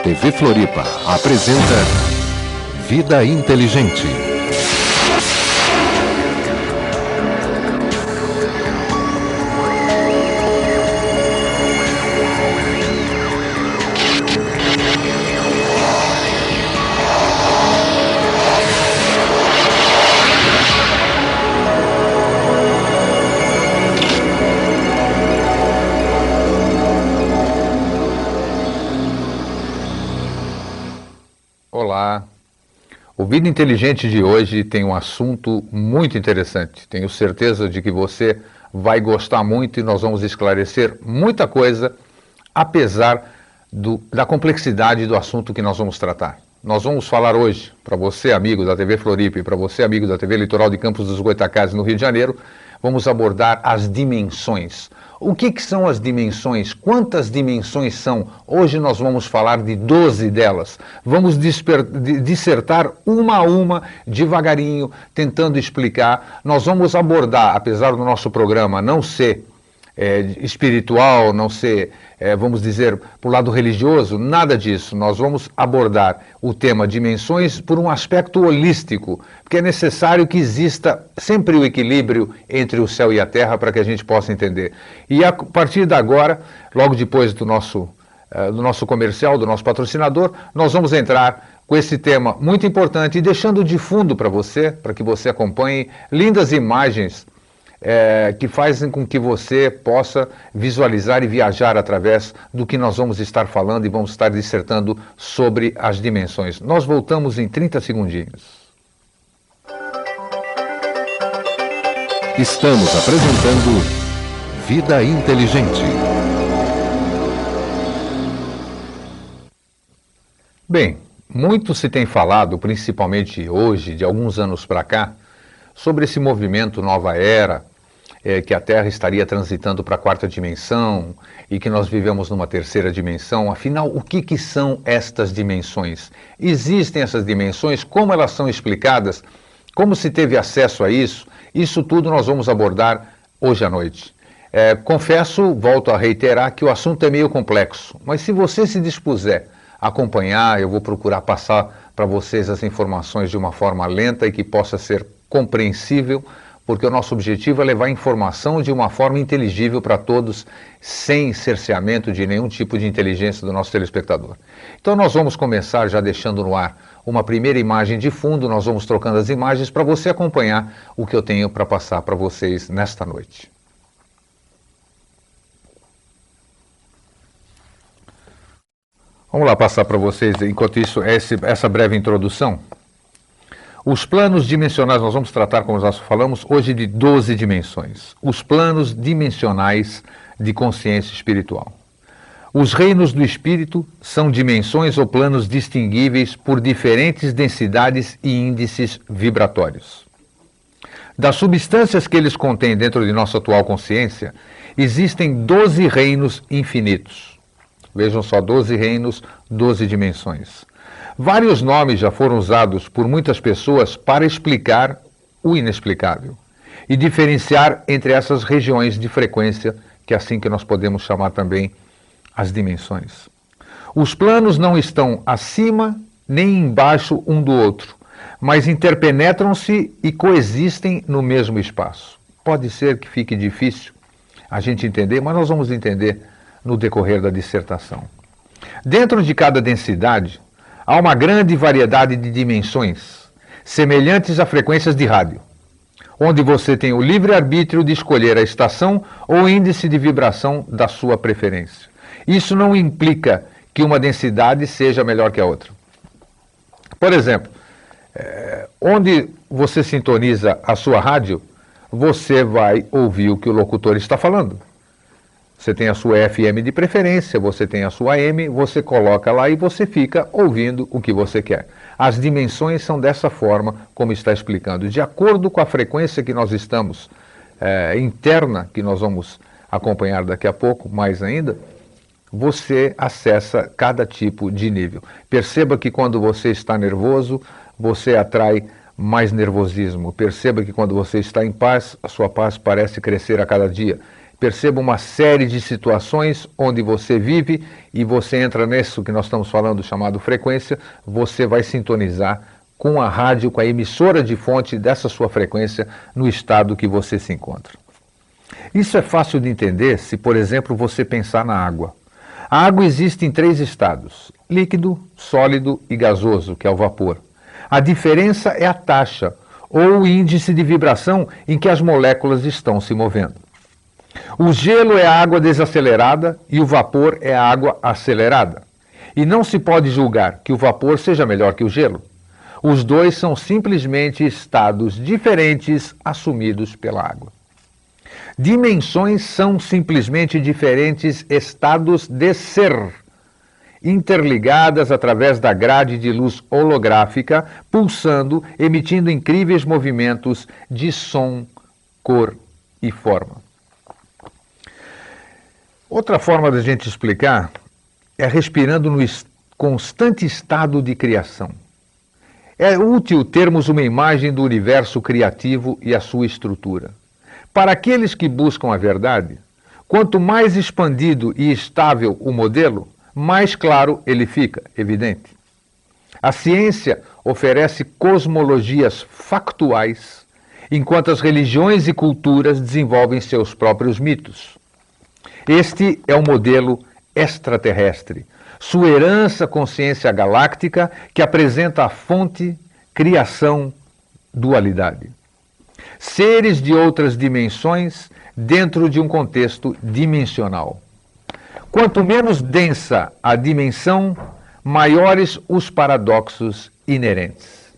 TV Floripa apresenta Vida Inteligente. Olá, o Vida Inteligente de hoje tem um assunto muito interessante. Tenho certeza de que você vai gostar muito e nós vamos esclarecer muita coisa, apesar da complexidade do assunto que nós vamos tratar. Nós vamos falar hoje, para você amigo da TV Floripa e para você amigo da TV Litoral de Campos dos Goytacazes no Rio de Janeiro, vamos abordar as dimensões. O que são as dimensões? Quantas dimensões são? Hoje nós vamos falar de 12 delas. Vamos dissertar uma a uma, devagarinho, tentando explicar. Nós vamos abordar, apesar do nosso programa não ser espiritual, não ser, vamos dizer, por lado religioso, nada disso. Nós vamos abordar o tema dimensões por um aspecto holístico, porque é necessário que exista sempre o equilíbrio entre o céu e a terra para que a gente possa entender. E a partir de agora, logo depois do nosso comercial, do nosso patrocinador, nós vamos entrar com esse tema muito importante e deixando de fundo para você, para que você acompanhe lindas imagens que fazem com que você possa visualizar e viajar através do que nós vamos estar falando e vamos estar dissertando sobre as dimensões. Nós voltamos em 30 segundinhos. Estamos apresentando Vida Inteligente. Bem, muito se tem falado, principalmente hoje, de alguns anos para cá, sobre esse movimento Nova Era, que a Terra estaria transitando para a quarta dimensão e que nós vivemos numa terceira dimensão. Afinal, o que são estas dimensões? Existem essas dimensões? Como elas são explicadas? Como se teve acesso a isso? Isso tudo nós vamos abordar hoje à noite. Confesso, volto a reiterar, que o assunto é meio complexo, mas se você se dispuser a acompanhar, eu vou procurar passar para vocês as informações de uma forma lenta e que possa ser compreensível, porque o nosso objetivo é levar informação de uma forma inteligível para todos, sem cerceamento de nenhum tipo de inteligência do nosso telespectador. Então nós vamos começar já deixando no ar uma primeira imagem de fundo, nós vamos trocando as imagens para você acompanhar o que eu tenho para passar para vocês nesta noite. Vamos lá passar para vocês, enquanto isso, essa breve introdução. Os planos dimensionais, nós vamos tratar, como nós falamos, hoje de 12 dimensões. Os planos dimensionais de consciência espiritual. Os reinos do espírito são dimensões ou planos distinguíveis por diferentes densidades e índices vibratórios. Das substâncias que eles contêm dentro de nossa atual consciência, existem 12 reinos infinitos. Vejam só, 12 reinos, 12 dimensões. Vários nomes já foram usados por muitas pessoas para explicar o inexplicável e diferenciar entre essas regiões de frequência, que é assim que nós podemos chamar também as dimensões. Os planos não estão acima nem embaixo um do outro, mas interpenetram-se e coexistem no mesmo espaço. Pode ser que fique difícil a gente entender, mas nós vamos entender no decorrer da dissertação. Dentro de cada densidade, há uma grande variedade de dimensões, semelhantes a frequências de rádio, onde você tem o livre-arbítrio de escolher a estação ou índice de vibração da sua preferência. Isso não implica que uma densidade seja melhor que a outra. Por exemplo, onde você sintoniza a sua rádio, você vai ouvir o que o locutor está falando. Você tem a sua FM de preferência, você tem a sua AM, você coloca lá e você fica ouvindo o que você quer. As dimensões são dessa forma, como está explicando. De acordo com a frequência que nós estamos, interna, que nós vamos acompanhar daqui a pouco, mais ainda, você acessa cada tipo de nível. Perceba que quando você está nervoso, você atrai mais nervosismo. Perceba que quando você está em paz, a sua paz parece crescer a cada dia. Perceba uma série de situações onde você vive e você entra nisso que nós estamos falando, chamado frequência, você vai sintonizar com a rádio, com a emissora de fonte dessa sua frequência no estado que você se encontra. Isso é fácil de entender se, por exemplo, você pensar na água. A água existe em 3 estados: líquido, sólido e gasoso, que é o vapor. A diferença é a taxa ou o índice de vibração em que as moléculas estão se movendo. O gelo é a água desacelerada e o vapor é a água acelerada. E não se pode julgar que o vapor seja melhor que o gelo. Os dois são simplesmente estados diferentes assumidos pela água. Dimensões são simplesmente diferentes estados de ser, interligadas através da grade de luz holográfica, pulsando, emitindo incríveis movimentos de som, cor e forma. Outra forma da gente explicar é respirando no constante estado de criação. É útil termos uma imagem do universo criativo e a sua estrutura. Para aqueles que buscam a verdade, quanto mais expandido e estável o modelo, mais claro ele fica, evidente. A ciência oferece cosmologias factuais, enquanto as religiões e culturas desenvolvem seus próprios mitos. Este é o modelo extraterrestre, sua herança consciência galáctica que apresenta a fonte, criação, dualidade. Seres de outras dimensões dentro de um contexto dimensional. Quanto menos densa a dimensão, maiores os paradoxos inerentes.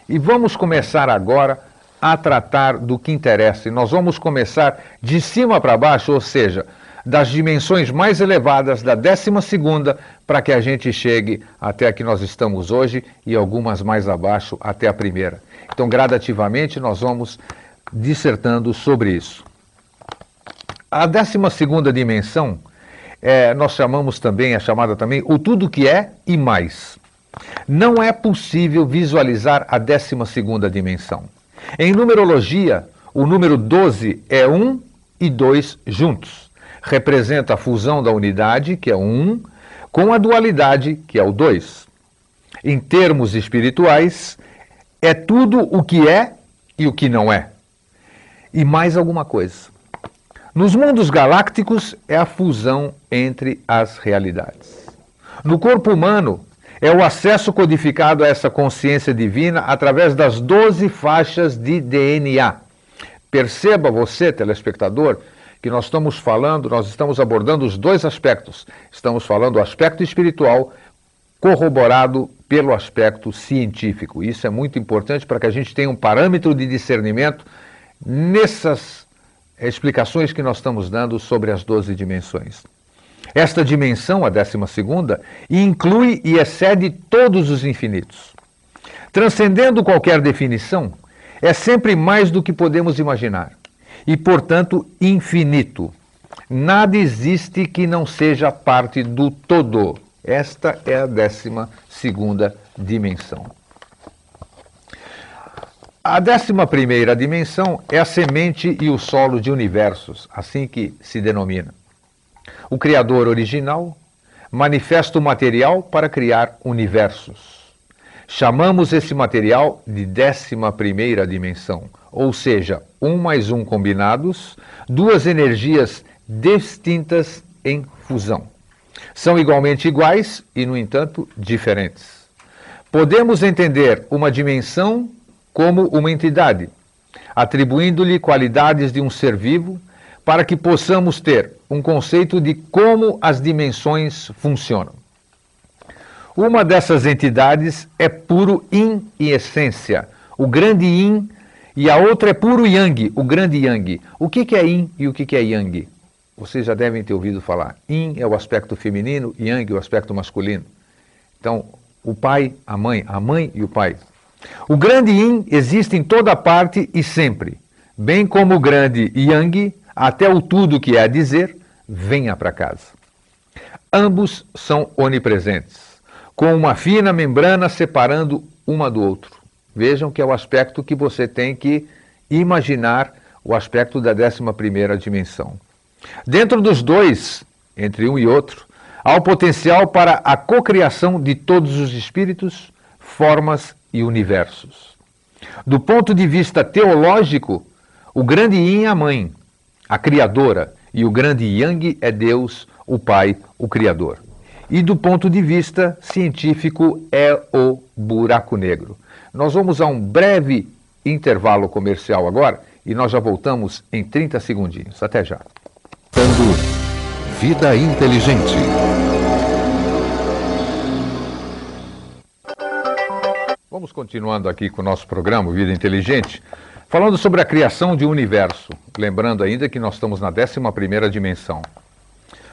E vamos começar agora a tratar do que interessa. E nós vamos começar de cima para baixo, ou seja, das dimensões mais elevadas da 12ª, para que a gente chegue até a que nós estamos hoje e algumas mais abaixo até a primeira. Então, gradativamente, nós vamos dissertando sobre isso. A 12ª dimensão, nós chamamos também, é chamada também o tudo que é e mais. Não é possível visualizar a 12ª dimensão. Em numerologia, o número 12 é 1 e 2 juntos. Representa a fusão da unidade, que é o 1, com a dualidade, que é o 2. Em termos espirituais, é tudo o que é e o que não é. E mais alguma coisa. Nos mundos galácticos, é a fusão entre as realidades. No corpo humano, é o acesso codificado a essa consciência divina através das 12 faixas de DNA. Perceba você, telespectador, que nós estamos abordando os 2 aspectos. Estamos falando do aspecto espiritual corroborado pelo aspecto científico. Isso é muito importante para que a gente tenha um parâmetro de discernimento nessas explicações que nós estamos dando sobre as 12 dimensões. Esta dimensão, a 12ª, inclui e excede todos os infinitos. Transcendendo qualquer definição, é sempre mais do que podemos imaginar. E, portanto, infinito. Nada existe que não seja parte do todo. Esta é a 12ª dimensão. A 11ª dimensão é a semente e o solo de universos, assim que se denomina. O Criador original manifesta o material para criar universos. Chamamos esse material de 11ª dimensão, ou seja, 1 mais 1 combinados, 2 energias distintas em fusão. São igualmente iguais e, no entanto, diferentes. Podemos entender uma dimensão como uma entidade, atribuindo-lhe qualidades de um ser vivo, para que possamos ter um conceito de como as dimensões funcionam. Uma dessas entidades é puro Yin e essência, o grande Yin, e a outra é puro Yang, o grande Yang. O que é Yin e o que é Yang? Vocês já devem ter ouvido falar. Yin é o aspecto feminino, Yang é o aspecto masculino. Então, o pai, a mãe e o pai. O grande Yin existe em toda parte e sempre, bem como o grande Yang, até o tudo que é a dizer, venha para casa. Ambos são onipresentes, com uma fina membrana separando uma do outro. Vejam que é o aspecto que você tem que imaginar, o aspecto da 11ª dimensão. Dentro dos dois, entre um e outro, há o potencial para a cocriação de todos os espíritos, formas e universos. Do ponto de vista teológico, o grande Yin é a mãe, a criadora, e o grande Yang é Deus, o Pai, o Criador. E do ponto de vista científico, é o buraco negro. Nós vamos a um breve intervalo comercial agora e nós já voltamos em 30 segundinhos. Até já. Vida Inteligente. Vamos continuando aqui com o nosso programa Vida Inteligente, falando sobre a criação de um universo. Lembrando ainda que nós estamos na 11ª dimensão.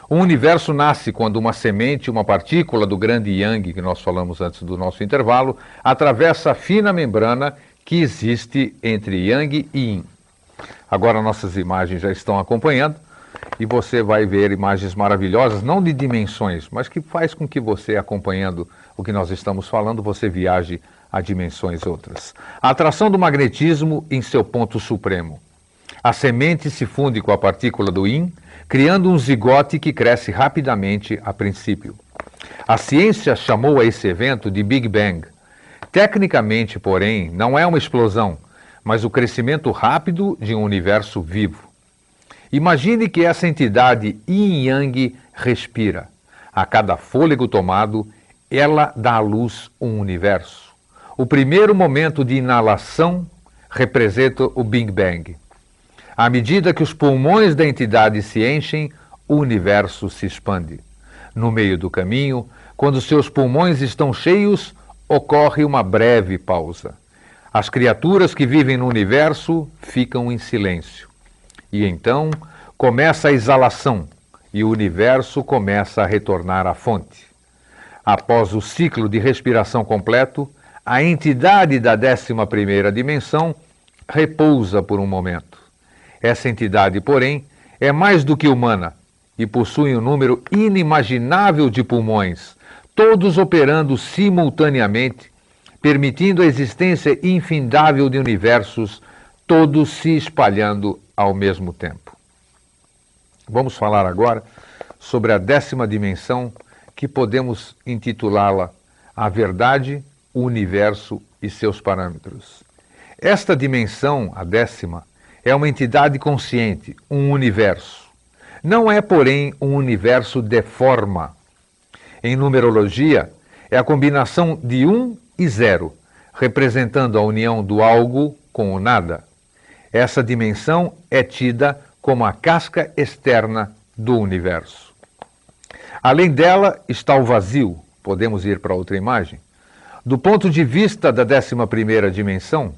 O universo nasce quando uma semente, uma partícula do grande Yang, que nós falamos antes do nosso intervalo, atravessa a fina membrana que existe entre Yang e Yin. Agora nossas imagens já estão acompanhando e você vai ver imagens maravilhosas, não de dimensões, mas que faz com que você, acompanhando o que nós estamos falando, você viaje a dimensões outras. A atração do magnetismo em seu ponto supremo. A semente se funde com a partícula do Yin, criando um zigote que cresce rapidamente a princípio. A ciência chamou a esse evento de Big Bang. Tecnicamente, porém, não é uma explosão, mas o crescimento rápido de um universo vivo. Imagine que essa entidade Yin-Yang respira. A cada fôlego tomado, ela dá à luz um universo. O primeiro momento de inalação representa o Big Bang. À medida que os pulmões da entidade se enchem, o universo se expande. No meio do caminho, quando seus pulmões estão cheios, ocorre uma breve pausa. As criaturas que vivem no universo ficam em silêncio. E então começa a exalação e o universo começa a retornar à fonte. Após o ciclo de respiração completo, a entidade da 11ª dimensão repousa por um momento. Essa entidade, porém, é mais do que humana e possui um número inimaginável de pulmões, todos operando simultaneamente, permitindo a existência infindável de universos, todos se espalhando ao mesmo tempo. Vamos falar agora sobre a 10ª dimensão, que podemos intitulá-la A Verdade, o Universo e seus Parâmetros. Esta dimensão, a 10ª, é uma entidade consciente, um universo. Não é, porém, um universo de forma. Em numerologia, é a combinação de 1 e 0, representando a união do algo com o nada. Essa dimensão é tida como a casca externa do universo. Além dela está o vazio. Podemos ir para outra imagem. Do ponto de vista da 11ª dimensão,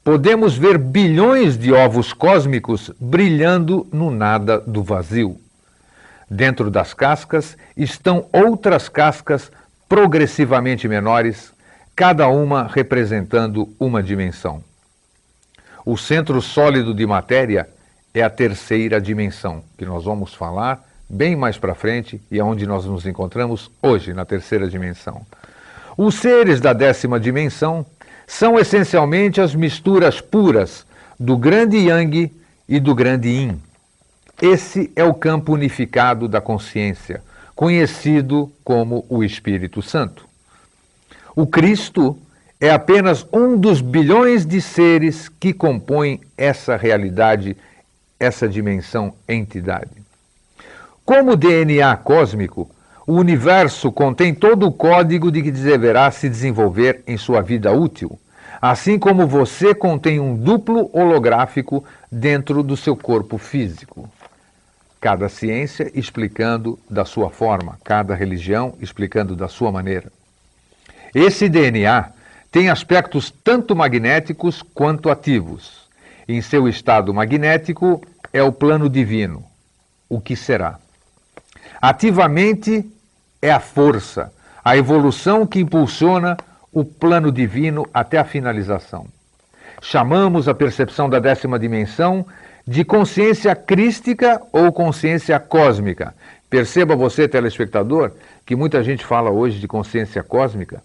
podemos ver bilhões de ovos cósmicos brilhando no nada do vazio. Dentro das cascas estão outras cascas progressivamente menores, cada uma representando uma dimensão. O centro sólido de matéria é a 3ª dimensão, que nós vamos falar bem mais para frente e é onde nós nos encontramos hoje, na 3ª dimensão. Os seres da 10ª dimensão são essencialmente as misturas puras do grande Yang e do grande Yin. Esse é o campo unificado da consciência, conhecido como o Espírito Santo. O Cristo é apenas um dos bilhões de seres que compõem essa realidade, essa dimensão entidade. Como DNA cósmico, o universo contém todo o código de que deverá se desenvolver em sua vida útil, assim como você contém um duplo holográfico dentro do seu corpo físico. Cada ciência explicando da sua forma, cada religião explicando da sua maneira. Esse DNA tem aspectos tanto magnéticos quanto ativos. Em seu estado magnético é o plano divino, o que será. Ativamente é a força, a evolução que impulsiona o plano divino até a finalização. Chamamos a percepção da 10ª dimensão de consciência crística ou consciência cósmica. Perceba você, telespectador, que muita gente fala hoje de consciência cósmica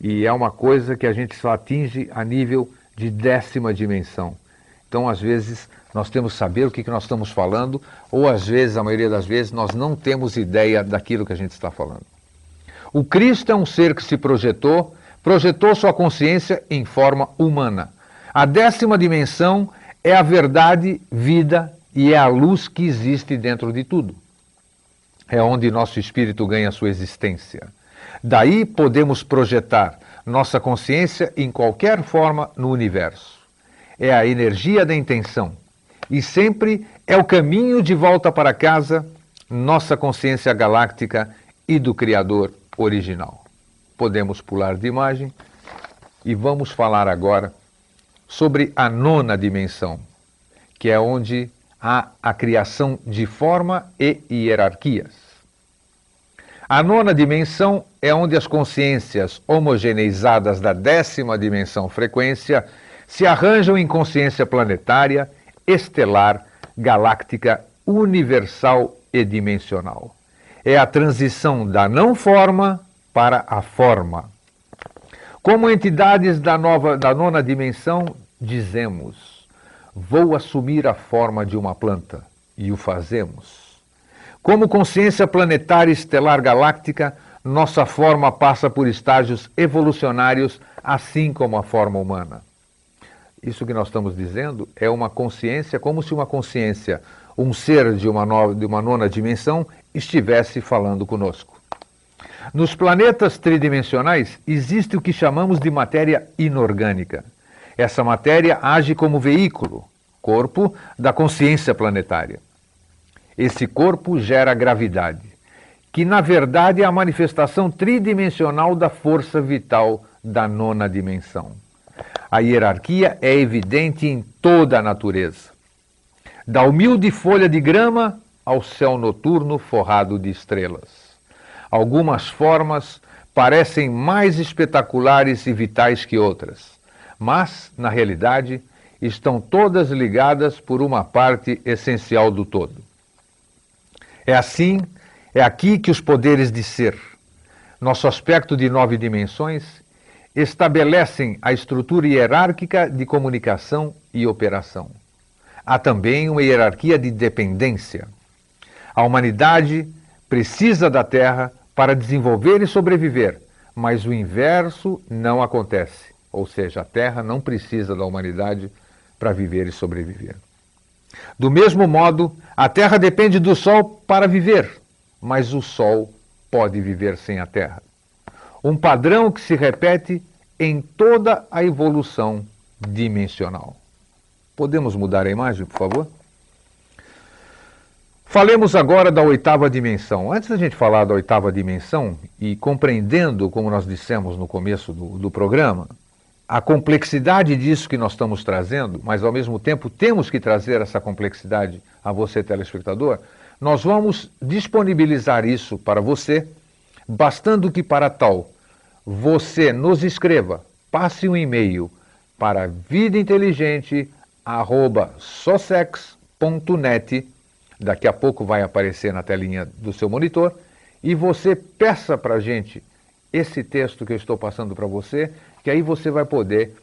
e é uma coisa que a gente só atinge a nível de 10ª dimensão. Então, às vezes, nós temos que saber o que nós estamos falando, ou às vezes, a maioria das vezes, nós não temos ideia daquilo que a gente está falando. O Cristo é um ser que se projetou sua consciência em forma humana. A 10ª dimensão é a verdade, vida e é a luz que existe dentro de tudo. É onde nosso espírito ganha sua existência. Daí podemos projetar nossa consciência em qualquer forma no universo. É a energia da intenção. E sempre é o caminho de volta para casa, nossa consciência galáctica e do Criador original. Podemos pular de imagem e vamos falar agora sobre a 9ª dimensão, que é onde há a criação de forma e hierarquias. A 9ª dimensão é onde as consciências homogeneizadas da 10ª dimensão frequência se arranjam em consciência planetária, estelar, galáctica, universal e dimensional. É a transição da não-forma para a forma. Como entidades da 9ª dimensão, dizemos: vou assumir a forma de uma planta, e o fazemos. Como consciência planetária estelar galáctica, nossa forma passa por estágios evolucionários, assim como a forma humana. Isso que nós estamos dizendo é uma consciência, como se uma consciência, um ser de uma 9ª dimensão, estivesse falando conosco. Nos planetas tridimensionais existe o que chamamos de matéria inorgânica. Essa matéria age como veículo, corpo da consciência planetária. Esse corpo gera gravidade, que na verdade é a manifestação tridimensional da força vital da 9ª dimensão. A hierarquia é evidente em toda a natureza. Da humilde folha de grama ao céu noturno forrado de estrelas. Algumas formas parecem mais espetaculares e vitais que outras, mas, na realidade, estão todas ligadas por uma parte essencial do todo. É aqui que os poderes de ser, nosso aspecto de 9 dimensões, estabelecem a estrutura hierárquica de comunicação e operação. Há também uma hierarquia de dependência. A humanidade precisa da Terra para desenvolver e sobreviver, mas o inverso não acontece. Ou seja, a Terra não precisa da humanidade para viver e sobreviver. Do mesmo modo, a Terra depende do Sol para viver, mas o Sol pode viver sem a Terra. Um padrão que se repete em toda a evolução dimensional. Podemos mudar a imagem, por favor? Falemos agora da 8ª dimensão. Antes da gente falar da 8ª dimensão, e compreendendo, como nós dissemos no começo do programa, a complexidade disso que nós estamos trazendo, mas ao mesmo tempo temos que trazer essa complexidade a você, telespectador, nós vamos disponibilizar isso para você, bastando que para tal você nos escreva, passe um e-mail para vidainteligente@socex.net, daqui a pouco vai aparecer na telinha do seu monitor, e você peça para a gente esse texto que eu estou passando para você, que aí você vai poder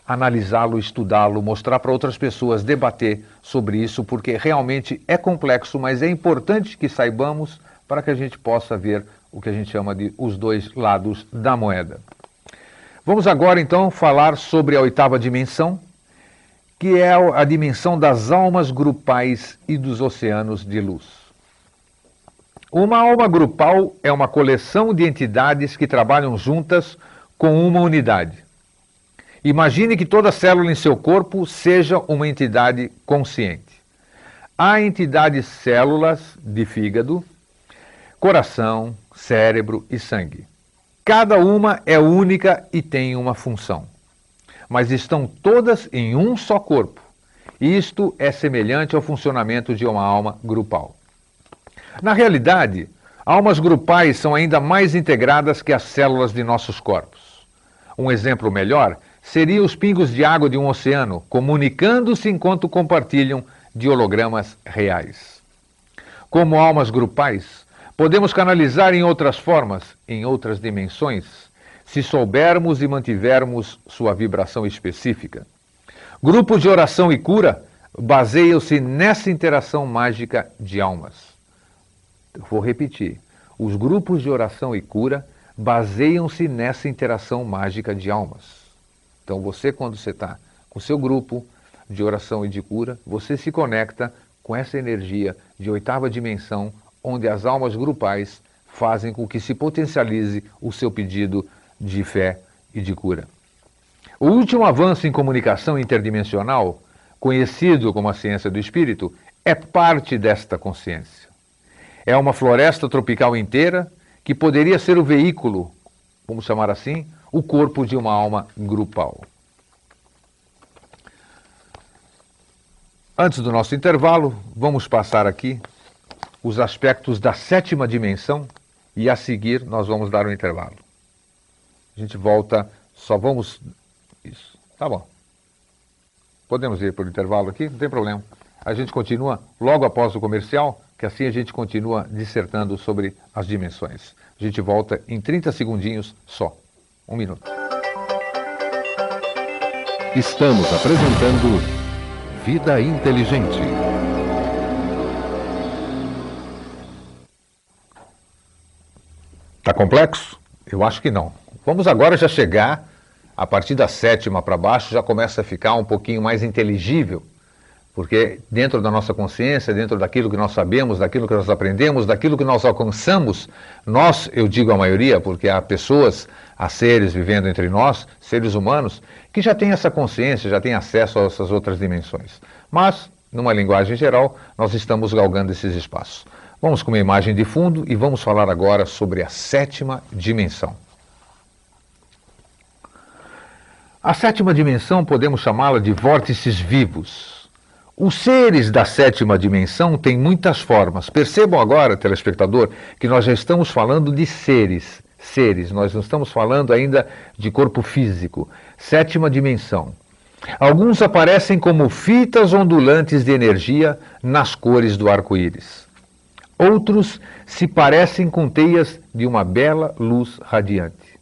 analisá-lo, estudá-lo, mostrar para outras pessoas, debater sobre isso, porque realmente é complexo, mas é importante que saibamos para que a gente possa ver o que a gente chama de os dois lados da moeda. Vamos agora então falar sobre a 8ª dimensão, que é a dimensão das almas grupais e dos oceanos de luz. Uma alma grupal é uma coleção de entidades que trabalham juntas com uma unidade. Imagine que toda célula em seu corpo seja uma entidade consciente. Há entidades células de fígado, coração, cérebro e sangue. Cada uma é única e tem uma função, mas estão todas em um só corpo. Isto é semelhante ao funcionamento de uma alma grupal. Na realidade, almas grupais são ainda mais integradas que as células de nossos corpos. Um exemplo melhor seria os pingos de água de um oceano, comunicando-se enquanto compartilham de hologramas reais. Como almas grupais, podemos canalizar em outras formas, em outras dimensões, se soubermos e mantivermos sua vibração específica. Grupos de oração e cura baseiam-se nessa interação mágica de almas. Eu vou repetir. Os grupos de oração e cura baseiam-se nessa interação mágica de almas. Então você, quando você está com o seu grupo de oração e de cura, você se conecta com essa energia de 8ª dimensão, onde as almas grupais fazem com que se potencialize o seu pedido de fé e de cura. O último avanço em comunicação interdimensional, conhecido como a ciência do espírito, é parte desta consciência. É uma floresta tropical inteira que poderia ser o veículo, vamos chamar assim, o corpo de uma alma grupal. Antes do nosso intervalo, vamos passar aqui os aspectos da 7ª dimensão e a seguir nós vamos dar um intervalo. A gente volta, só vamos... Isso, tá bom. Podemos ir para o intervalo aqui? Não tem problema. A gente continua logo após o comercial, que assim a gente continua dissertando sobre as dimensões. A gente volta em 30 segundinhos só. 1 minuto. Estamos apresentando Vida Inteligente. Tá complexo? Eu acho que não. Vamos agora já chegar, a partir da 7ª para baixo, já começa a ficar um pouquinho mais inteligível, porque dentro da nossa consciência, dentro daquilo que nós sabemos, daquilo que nós aprendemos, daquilo que nós alcançamos, nós, eu digo a maioria, porque há pessoas, há seres vivendo entre nós, seres humanos, que já têm essa consciência, já têm acesso a essas outras dimensões. Mas, numa linguagem geral, nós estamos galgando esses espaços. Vamos com uma imagem de fundo e vamos falar agora sobre a 7ª dimensão. A 7ª dimensão podemos chamá-la de vórtices vivos. Os seres da 7ª dimensão têm muitas formas. Percebam agora, telespectador, que nós já estamos falando de seres. Nós não estamos falando ainda de corpo físico. 7ª dimensão. Alguns aparecem como fitas ondulantes de energia nas cores do arco-íris. Outros se parecem com teias de uma bela luz radiante.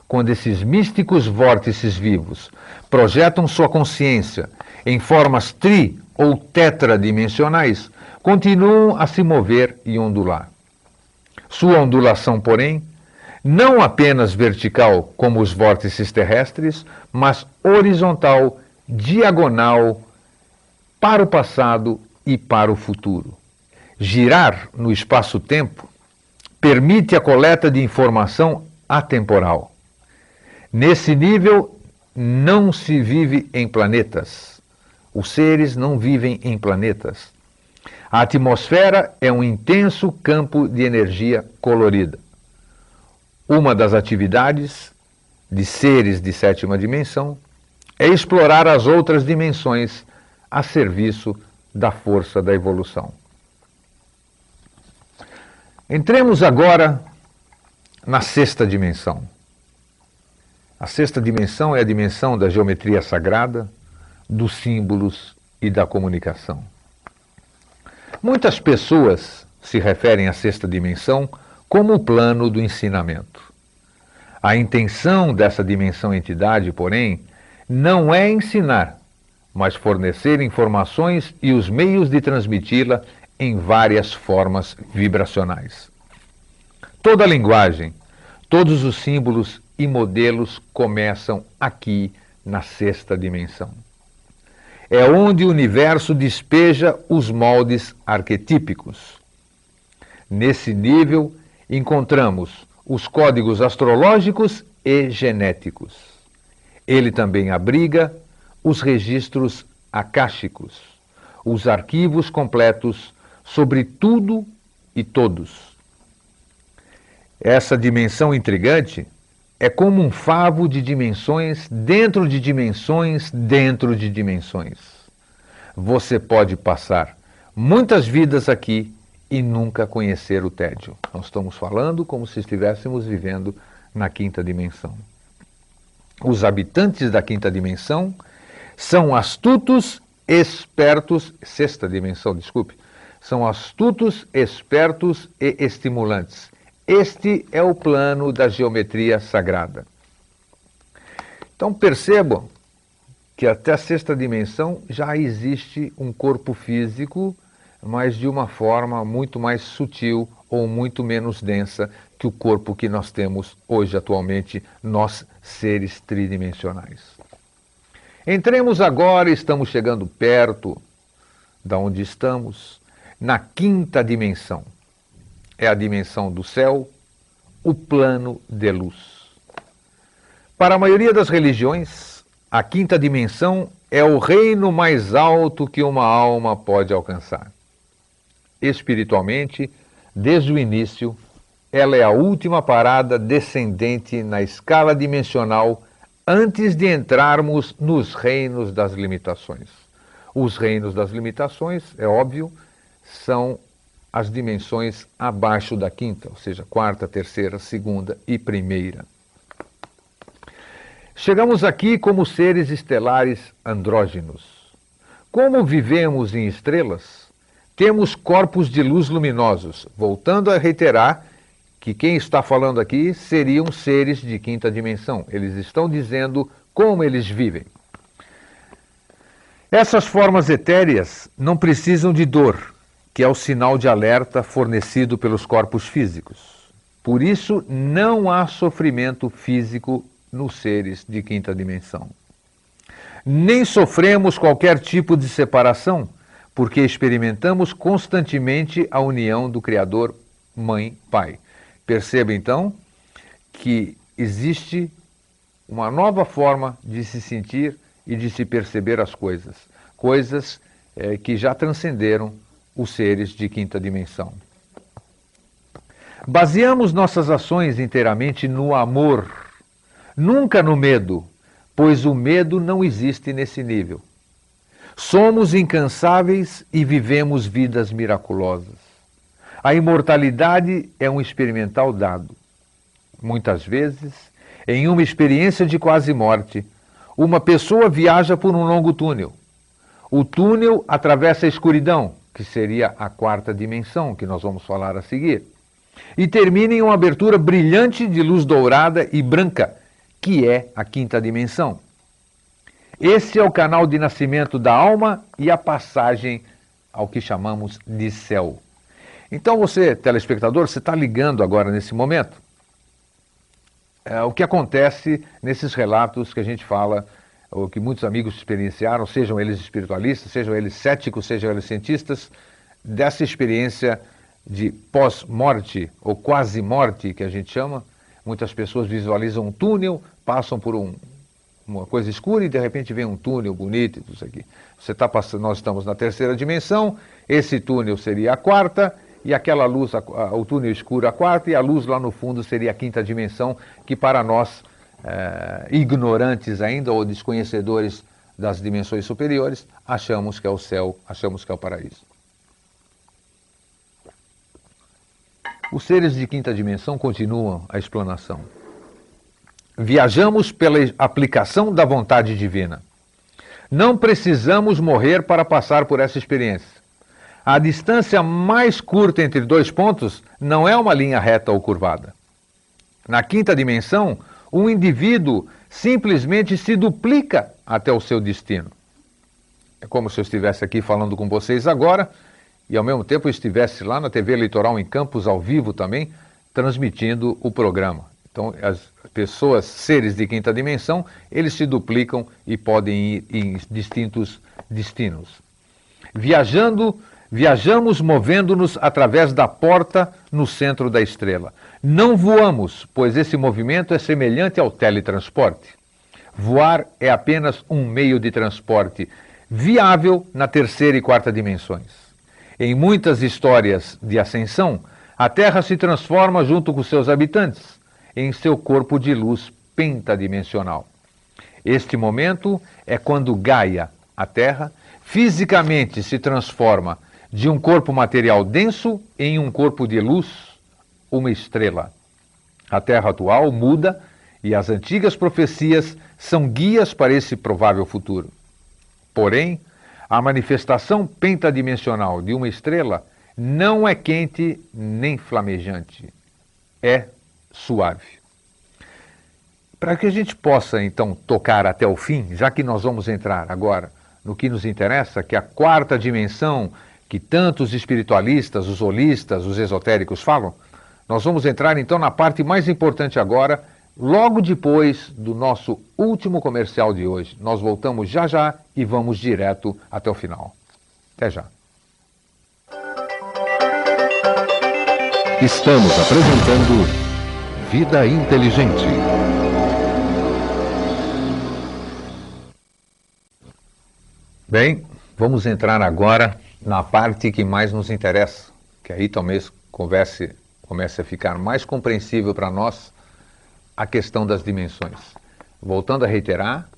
Quando esses místicos vórtices vivos projetam sua consciência em formas ou tetradimensionais, continuam a se mover e ondular. Sua ondulação, porém, não apenas vertical como os vórtices terrestres, mas horizontal, diagonal, para o passado e para o futuro. Girar no espaço-tempo permite a coleta de informação atemporal. Nesse nível, não se vive em planetas. Os seres não vivem em planetas. A atmosfera é um intenso campo de energia colorida. Uma das atividades de seres de 7ª dimensão é explorar as outras dimensões a serviço da força da evolução. Entremos agora na 6ª dimensão. A 6ª dimensão é a dimensão da geometria sagrada, dos símbolos e da comunicação. Muitas pessoas se referem à 6ª dimensão como o plano do ensinamento. A intenção dessa dimensão-entidade, porém, não é ensinar, mas fornecer informações e os meios de transmiti-la em várias formas vibracionais. Toda a linguagem, todos os símbolos e modelos começam aqui na 6ª dimensão. É onde o universo despeja os moldes arquetípicos. Nesse nível, encontramos os códigos astrológicos e genéticos. Ele também abriga os registros akáshicos, os arquivos completos sobre tudo e todos. Essa dimensão intrigante é como um favo de dimensões dentro de dimensões dentro de dimensões. Você pode passar muitas vidas aqui e nunca conhecer o tédio. Nós estamos falando como se estivéssemos vivendo na 5ª dimensão. Os habitantes da 5ª dimensão são astutos, espertos, 6ª dimensão, desculpe, são astutos, espertos e estimulantes. Este é o plano da geometria sagrada. Então percebam que até a sexta dimensão já existe um corpo físico, mas de uma forma muito mais sutil ou muito menos densa que o corpo que nós temos hoje, atualmente, nós seres tridimensionais. Entremos agora, estamos chegando perto da onde estamos, na quinta dimensão. É a dimensão do céu, o plano de luz. Para a maioria das religiões, a quinta dimensão é o reino mais alto que uma alma pode alcançar. Espiritualmente, desde o início, ela é a última parada descendente na escala dimensional antes de entrarmos nos reinos das limitações. Os reinos das limitações, é óbvio, são as dimensões abaixo da quinta, ou seja, quarta, terceira, segunda e primeira. Chegamos aqui como seres estelares andrógenos. Como vivemos em estrelas, temos corpos de luz luminosos. Voltando a reiterar que quem está falando aqui seriam seres de quinta dimensão. Eles estão dizendo como eles vivem. Essas formas etéreas não precisam de dor, que é o sinal de alerta fornecido pelos corpos físicos. Por isso, não há sofrimento físico nos seres de quinta dimensão. Nem sofremos qualquer tipo de separação, porque experimentamos constantemente a união do Criador Mãe-Pai. Perceba, então, que existe uma nova forma de se sentir e de se perceber as coisas. Coisas que já transcenderam os seres de quinta dimensão. Baseamos nossas ações inteiramente no amor, nunca no medo, pois o medo não existe nesse nível. Somos incansáveis e vivemos vidas miraculosas. A imortalidade é um experimental dado. Muitas vezes, em uma experiência de quase morte, uma pessoa viaja por um longo túnel. O túnel atravessa a escuridão, que seria a quarta dimensão, que nós vamos falar a seguir, e termina em uma abertura brilhante de luz dourada e branca, que é a quinta dimensão. Esse é o canal de nascimento da alma e a passagem ao que chamamos de céu. Então você, telespectador, você está ligando agora nesse momento o que acontece nesses relatos que a gente fala, ou que muitos amigos experienciaram, sejam eles espiritualistas, sejam eles céticos, sejam eles cientistas, dessa experiência de pós-morte ou quase-morte, que a gente chama. Muitas pessoas visualizam um túnel, passam por uma coisa escura e de repente vem um túnel bonito e tudo isso aqui. Nós estamos na terceira dimensão, esse túnel seria a quarta, e aquela luz, o túnel escuro a quarta, e a luz lá no fundo seria a quinta dimensão, que para nós, ignorantes ainda ou desconhecedores das dimensões superiores, achamos que é o céu, achamos que é o paraíso. Os seres de quinta dimensão continuam a explanação. Viajamos pela aplicação da vontade divina. Não precisamos morrer para passar por essa experiência. A distância mais curta entre dois pontos não é uma linha reta ou curvada. Na quinta dimensão, um indivíduo simplesmente se duplica até o seu destino. É como se eu estivesse aqui falando com vocês agora e ao mesmo tempo eu estivesse lá na TV Litoral em Campos ao vivo também, transmitindo o programa. Então as pessoas, seres de quinta dimensão, eles se duplicam e podem ir em distintos destinos. Viajamos movendo-nos através da porta no centro da estrela. Não voamos, pois esse movimento é semelhante ao teletransporte. Voar é apenas um meio de transporte viável na terceira e quarta dimensões. Em muitas histórias de ascensão, a Terra se transforma junto com seus habitantes em seu corpo de luz pentadimensional. Este momento é quando Gaia, a Terra, fisicamente se transforma de um corpo material denso em um corpo de luz, uma estrela. A Terra atual muda e as antigas profecias são guias para esse provável futuro. Porém, a manifestação pentadimensional de uma estrela não é quente nem flamejante, é suave. Para que a gente possa, então, tocar até o fim, já que nós vamos entrar agora no que nos interessa, que é a quarta dimensão que tantos espiritualistas, os holistas, os esotéricos falam, nós vamos entrar, então, na parte mais importante agora, logo depois do nosso último comercial de hoje. Nós voltamos já já e vamos direto até o final. Até já. Estamos apresentando Vida Inteligente. Bem, vamos entrar agora na parte que mais nos interessa, que aí talvez comece a ficar mais compreensível para nós a questão das dimensões. Voltando a reiterar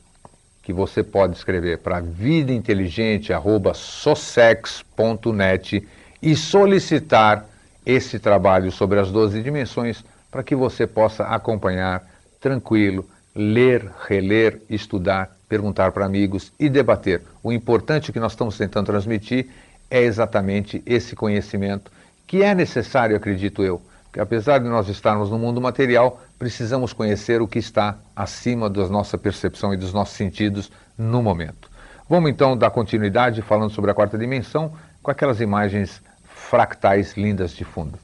que você pode escrever para vidainteligente@socex.net e solicitar esse trabalho sobre as 12 dimensões para que você possa acompanhar tranquilo, ler, reler, estudar, perguntar para amigos e debater. O importante que nós estamos tentando transmitir é exatamente esse conhecimento que é necessário, acredito eu, porque apesar de nós estarmos no mundo material, precisamos conhecer o que está acima da nossa percepção e dos nossos sentidos no momento. Vamos então dar continuidade falando sobre a quarta dimensão com aquelas imagens fractais lindas de fundo.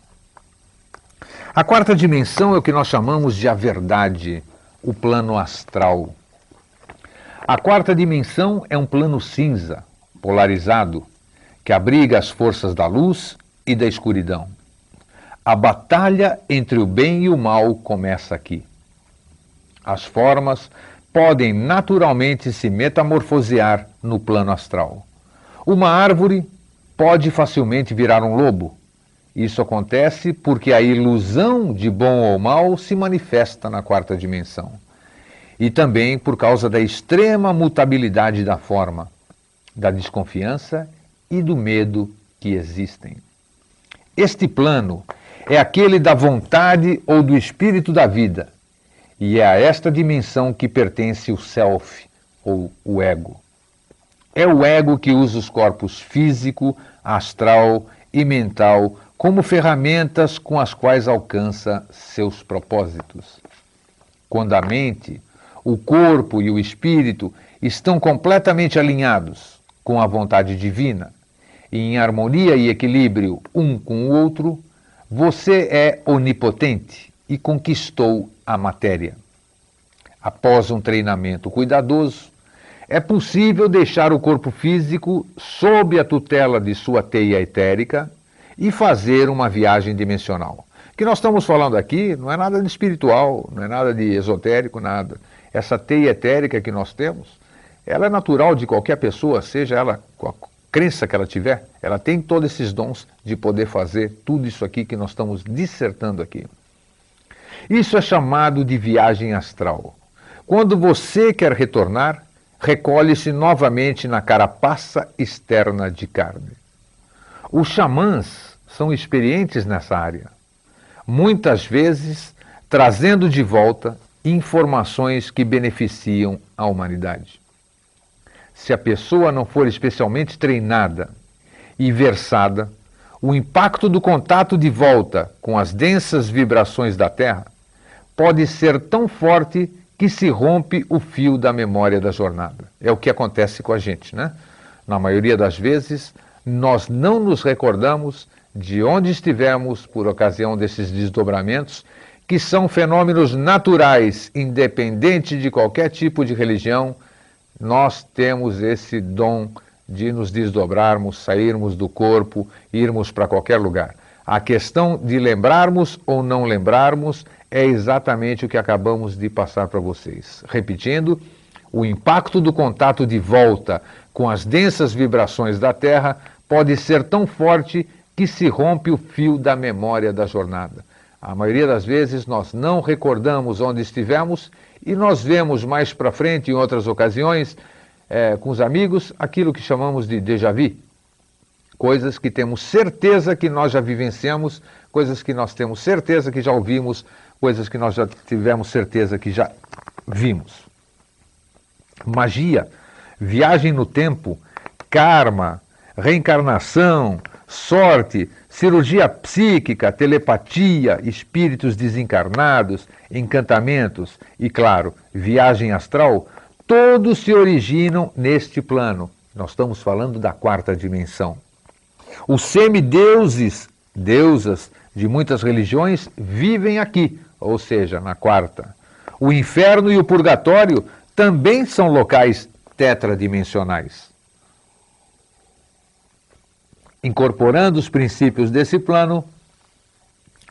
A quarta dimensão é o que nós chamamos de a verdade, o plano astral. A quarta dimensão é um plano cinza, polarizado, que abriga as forças da luz e da escuridão. A batalha entre o bem e o mal começa aqui. As formas podem naturalmente se metamorfosear no plano astral. Uma árvore pode facilmente virar um lobo. Isso acontece porque a ilusão de bom ou mal se manifesta na quarta dimensão. E também por causa da extrema mutabilidade da forma, da desconfiança e do medo que existem. Este plano é aquele da vontade ou do espírito da vida, e é a esta dimensão que pertence o self, ou o ego. É o ego que usa os corpos físico, astral e mental como ferramentas com as quais alcança seus propósitos. Quando a mente, o corpo e o espírito estão completamente alinhados com a vontade divina, e em harmonia e equilíbrio um com o outro, você é onipotente e conquistou a matéria. Após um treinamento cuidadoso, é possível deixar o corpo físico sob a tutela de sua teia etérica e fazer uma viagem dimensional. O que nós estamos falando aqui não é nada de espiritual, não é nada de esotérico, nada. Essa teia etérica que nós temos, ela é natural de qualquer pessoa, seja ela com a crença que ela tiver, ela tem todos esses dons de poder fazer tudo isso aqui que nós estamos dissertando aqui. Isso é chamado de viagem astral. Quando você quer retornar, recolhe-se novamente na carapaça externa de carne. Os xamãs são experientes nessa área, muitas vezes trazendo de volta informações que beneficiam a humanidade. Se a pessoa não for especialmente treinada e versada, o impacto do contato de volta com as densas vibrações da Terra pode ser tão forte que se rompe o fio da memória da jornada. É o que acontece com a gente, né? Na maioria das vezes, nós não nos recordamos de onde estivemos por ocasião desses desdobramentos, que são fenômenos naturais, independente de qualquer tipo de religião. Nós temos esse dom de nos desdobrarmos, sairmos do corpo, irmos para qualquer lugar. A questão de lembrarmos ou não lembrarmos é exatamente o que acabamos de passar para vocês. Repetindo, o impacto do contato de volta com as densas vibrações da Terra pode ser tão forte que se rompe o fio da memória da jornada. A maioria das vezes nós não recordamos onde estivemos e nós vemos mais para frente, em outras ocasiões, com os amigos, aquilo que chamamos de déjà vu. Coisas que temos certeza que nós já vivenciamos, coisas que nós temos certeza que já ouvimos, coisas que nós já tivemos certeza que já vimos. Magia, viagem no tempo, karma, reencarnação, sorte, cirurgia psíquica, telepatia, espíritos desencarnados, encantamentos e, claro, viagem astral, todos se originam neste plano. Nós estamos falando da quarta dimensão. Os semideuses, deusas de muitas religiões, vivem aqui, ou seja, na quarta. O inferno e o purgatório também são locais tetradimensionais. Incorporando os princípios desse plano,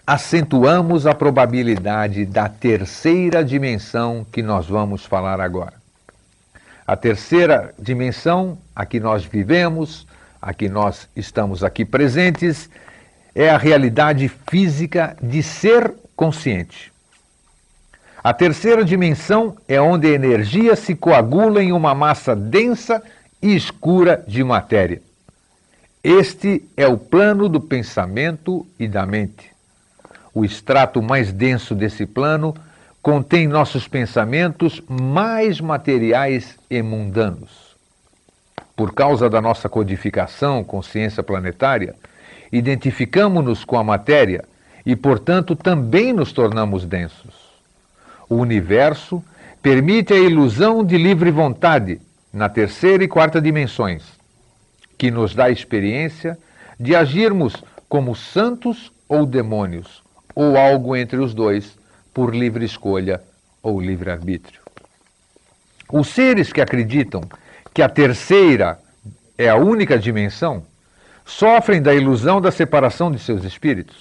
acentuamos a probabilidade da terceira dimensão que nós vamos falar agora. A terceira dimensão, a que nós vivemos, a que nós estamos aqui presentes, é a realidade física de ser consciente. A terceira dimensão é onde a energia se coagula em uma massa densa e escura de matéria. Este é o plano do pensamento e da mente. O extrato mais denso desse plano contém nossos pensamentos mais materiais e mundanos. Por causa da nossa codificação, consciência planetária, identificamos-nos com a matéria e, portanto, também nos tornamos densos. O universo permite a ilusão de livre vontade na terceira e quarta dimensões, que nos dá a experiência de agirmos como santos ou demônios, ou algo entre os dois, por livre escolha ou livre-arbítrio. Os seres que acreditam que a terceira é a única dimensão sofrem da ilusão da separação de seus espíritos.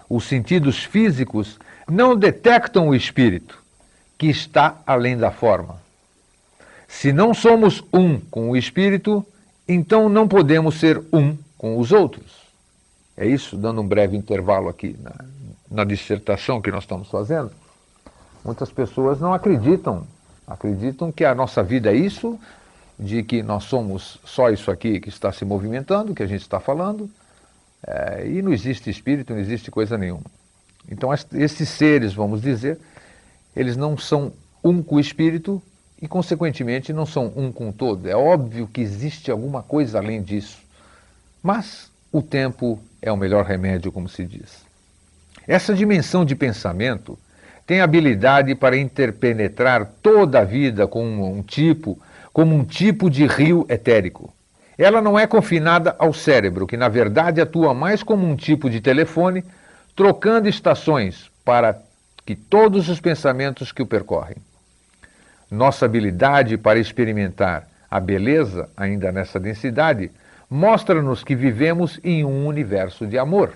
Os sentidos físicos não detectam o espírito, que está além da forma. Se não somos um com o espírito, então não podemos ser um com os outros. É isso, dando um breve intervalo aqui na dissertação que nós estamos fazendo. Muitas pessoas não acreditam que a nossa vida é isso, de que nós somos só isso aqui que está se movimentando, que a gente está falando, e não existe espírito, não existe coisa nenhuma. Então esses seres, vamos dizer, eles não são um com o espírito e, consequentemente, não são um com o todo. É óbvio que existe alguma coisa além disso. Mas o tempo é o melhor remédio, como se diz. Essa dimensão de pensamento tem habilidade para interpenetrar toda a vida como um tipo de rio etérico. Ela não é confinada ao cérebro, que na verdade atua mais como um tipo de telefone, trocando estações para que todos os pensamentos que o percorrem. Nossa habilidade para experimentar a beleza, ainda nessa densidade, mostra-nos que vivemos em um universo de amor.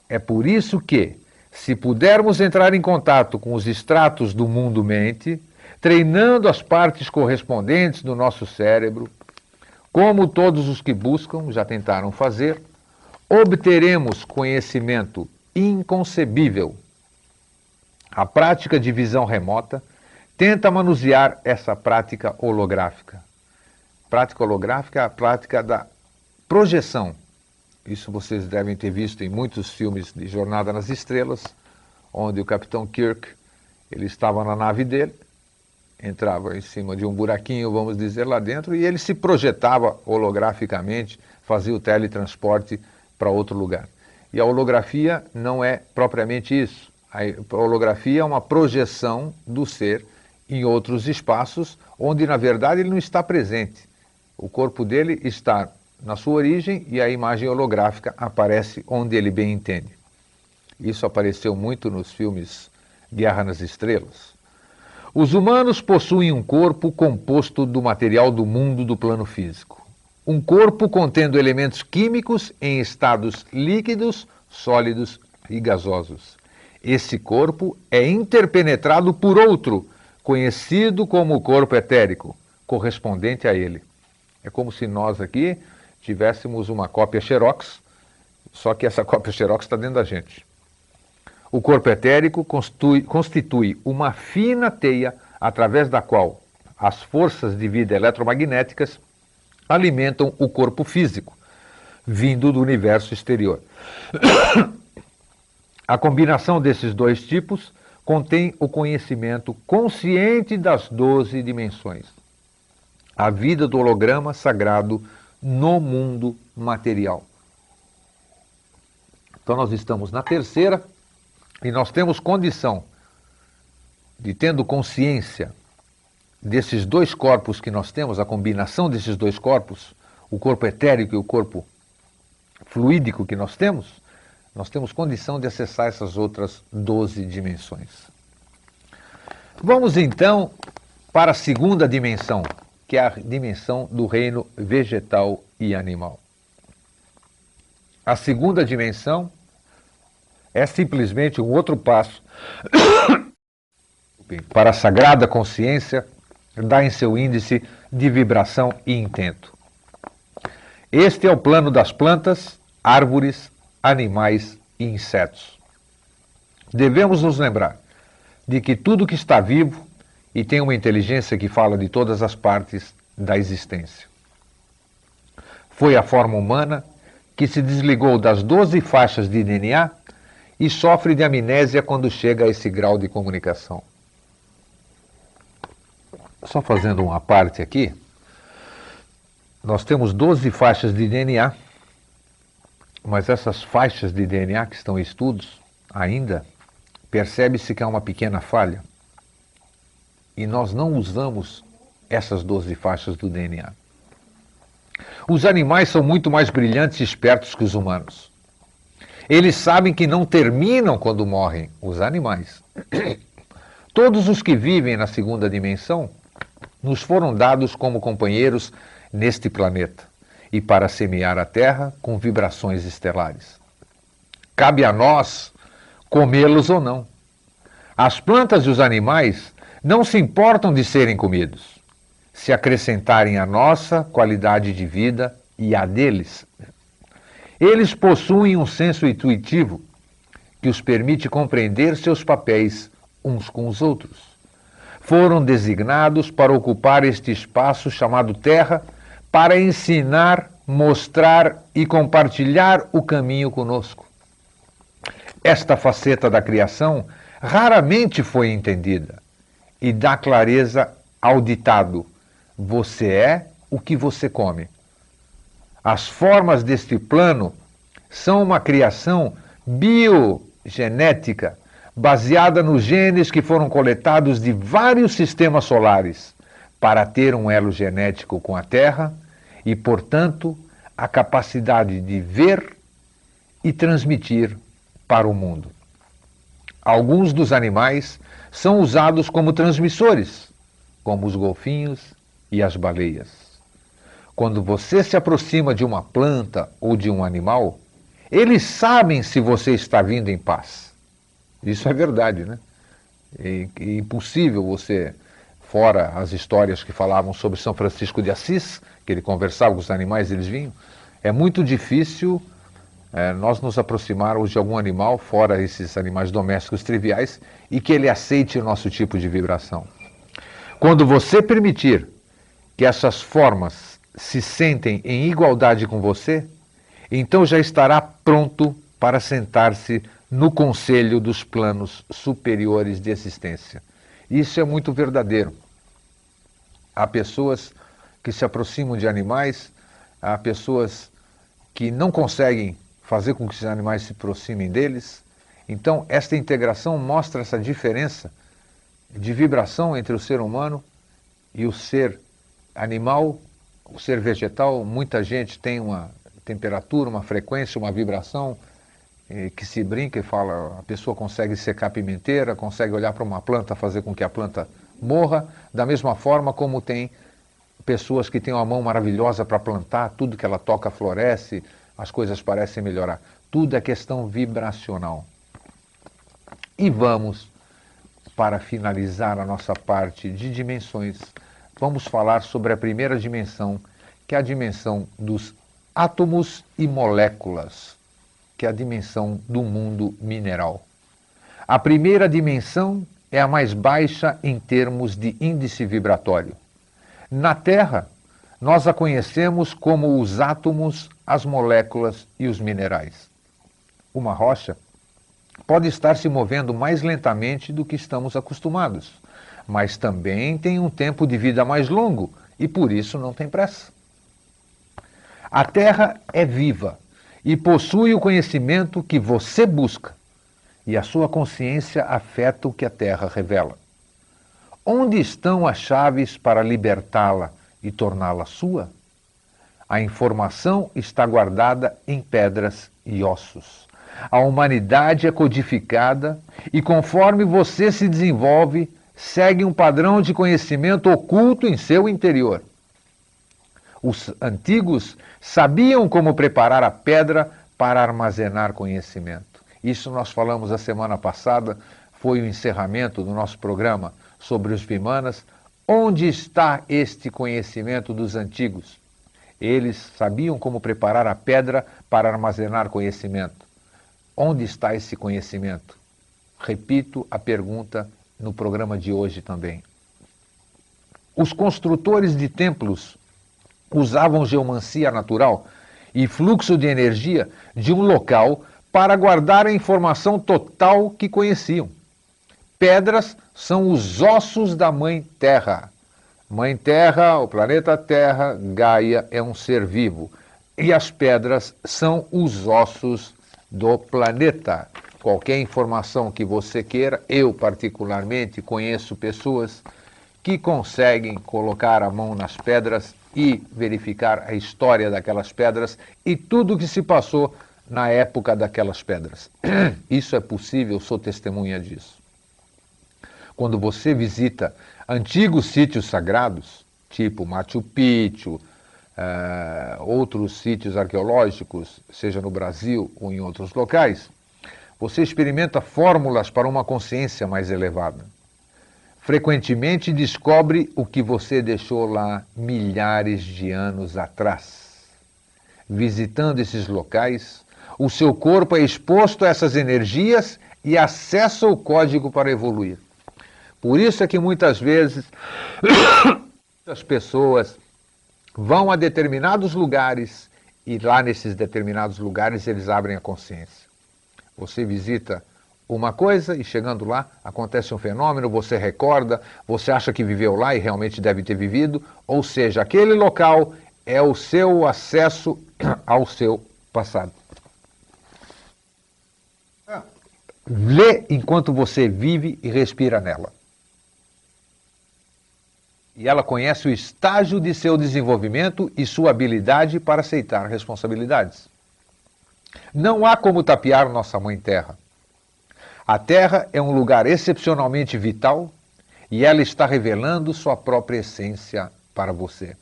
É por isso que, se pudermos entrar em contato com os estratos do mundo-mente, treinando as partes correspondentes do nosso cérebro, como todos os que buscam já tentaram fazer, obteremos conhecimento inconcebível. A prática de visão remota tenta manusear essa prática holográfica. Prática holográfica é a prática da projeção. Isso vocês devem ter visto em muitos filmes de Jornada nas Estrelas, onde o Capitão Kirk, ele estava na nave dele, entrava em cima de um buraquinho, vamos dizer, lá dentro, e ele se projetava holograficamente, fazia o teletransporte para outro lugar. E a holografia não é propriamente isso. A holografia é uma projeção do ser em outros espaços, onde na verdade ele não está presente. O corpo dele está na sua origem e a imagem holográfica aparece onde ele bem entende. Isso apareceu muito nos filmes Guerra nas Estrelas. Os humanos possuem um corpo composto do material do mundo do plano físico. Um corpo contendo elementos químicos em estados líquidos, sólidos e gasosos. Esse corpo é interpenetrado por outro, conhecido como o corpo etérico, correspondente a ele. É como se nós aqui tivéssemos uma cópia Xerox, só que essa cópia Xerox está dentro da gente. O corpo etérico constitui uma fina teia através da qual as forças de vida eletromagnéticas alimentam o corpo físico, vindo do universo exterior. A combinação desses dois tipos contém o conhecimento consciente das 12 dimensões. A vida do holograma sagrado no mundo material. Então nós estamos na terceira e nós temos condição de, tendo consciência desses dois corpos que nós temos, a combinação desses dois corpos, o corpo etérico e o corpo fluídico que nós temos condição de acessar essas outras 12 dimensões. Vamos então para a segunda dimensão, que é a dimensão do reino vegetal e animal. A segunda dimensão é simplesmente um outro passo para a sagrada consciência dar em seu índice de vibração e intento. Este é o plano das plantas, árvores, animais e insetos. Devemos nos lembrar de que tudo que está vivo e tem uma inteligência que fala de todas as partes da existência. Foi a forma humana que se desligou das 12 faixas de DNA e sofre de amnésia quando chega a esse grau de comunicação. Só fazendo uma parte aqui, nós temos 12 faixas de DNA, mas essas faixas de DNA que estão em estudos ainda, percebe-se que há uma pequena falha. E nós não usamos essas 12 faixas do DNA. Os animais são muito mais brilhantes e espertos que os humanos. Eles sabem que não terminam quando morrem, os animais. Todos os que vivem na segunda dimensão nos foram dados como companheiros neste planeta e para semear a Terra com vibrações estelares. Cabe a nós comê-los ou não. As plantas e os animais não se importam de serem comidos, se acrescentarem à nossa qualidade de vida e à deles. Eles possuem um senso intuitivo que os permite compreender seus papéis uns com os outros. Foram designados para ocupar este espaço chamado Terra, para ensinar, mostrar e compartilhar o caminho conosco. Esta faceta da criação raramente foi entendida e dá clareza ao ditado: você é o que você come. As formas deste plano são uma criação biogenética baseada nos genes que foram coletados de vários sistemas solares para ter um elo genético com a Terra e, portanto, a capacidade de ver e transmitir para o mundo. Alguns dos animais são usados como transmissores, como os golfinhos e as baleias. Quando você se aproxima de uma planta ou de um animal, eles sabem se você está vindo em paz. Isso é verdade, né? É impossível você, fora as histórias que falavam sobre São Francisco de Assis, que ele conversava com os animais e eles vinham, é muito difícil nós nos aproximarmos de algum animal, fora esses animais domésticos triviais, e que ele aceite o nosso tipo de vibração. Quando você permitir que essas formas se sentem em igualdade com você, então já estará pronto para sentar-se no conselho dos planos superiores de existência. Isso é muito verdadeiro. Há pessoas que se aproximam de animais, há pessoas que não conseguem fazer com que esses animais se aproximem deles. Então, esta integração mostra essa diferença de vibração entre o ser humano e o ser animal, o ser vegetal. Muita gente tem uma temperatura, uma frequência, uma vibração que se brinca e fala, a pessoa consegue secar pimenteira, consegue olhar para uma planta, fazer com que a planta morra, da mesma forma como tem pessoas que têm uma mão maravilhosa para plantar, tudo que ela toca floresce, as coisas parecem melhorar. Tudo é questão vibracional. E vamos, para finalizar a nossa parte de dimensões, vamos falar sobre a primeira dimensão, que é a dimensão dos átomos e moléculas, que é a dimensão do mundo mineral. A primeira dimensão é a mais baixa em termos de índice vibratório. Na Terra, nós a conhecemos como os átomos, as moléculas e os minerais. Uma rocha pode estar se movendo mais lentamente do que estamos acostumados, mas também tem um tempo de vida mais longo e por isso não tem pressa. A Terra é viva e possui o conhecimento que você busca, e a sua consciência afeta o que a Terra revela. Onde estão as chaves para libertá-la e torná-la sua? A informação está guardada em pedras e ossos. A humanidade é codificada e, conforme você se desenvolve, segue um padrão de conhecimento oculto em seu interior. Os antigos sabiam como preparar a pedra para armazenar conhecimento. Isso nós falamos a semana passada, foi o encerramento do nosso programa sobre os Vimanas. Onde está este conhecimento dos antigos? Eles sabiam como preparar a pedra para armazenar conhecimento. Onde está esse conhecimento? Repito a pergunta no programa de hoje também. Os construtores de templos usavam geomancia natural e fluxo de energia de um local para guardar a informação total que conheciam. Pedras são os ossos da Mãe Terra. Mãe Terra, o planeta Terra, Gaia é um ser vivo. E as pedras são os ossos do planeta. Qualquer informação que você queira, eu particularmente conheço pessoas que conseguem colocar a mão nas pedras e verificar a história daquelas pedras e tudo o que se passou na época daquelas pedras. Isso é possível, sou testemunha disso. Quando você visita antigos sítios sagrados, tipo Machu Picchu, outros sítios arqueológicos, seja no Brasil ou em outros locais, você experimenta fórmulas para uma consciência mais elevada. Frequentemente descobre o que você deixou lá milhares de anos atrás. Visitando esses locais, o seu corpo é exposto a essas energias e acessa o código para evoluir. Por isso é que muitas vezes as pessoas vão a determinados lugares e lá nesses determinados lugares eles abrem a consciência. Você visita uma coisa e chegando lá acontece um fenômeno, você recorda, você acha que viveu lá e realmente deve ter vivido, ou seja, aquele local é o seu acesso ao seu passado. Lê enquanto você vive e respira nela. E ela conhece o estágio de seu desenvolvimento e sua habilidade para aceitar responsabilidades. Não há como tapear nossa Mãe Terra. A Terra é um lugar excepcionalmente vital e ela está revelando sua própria essência para você.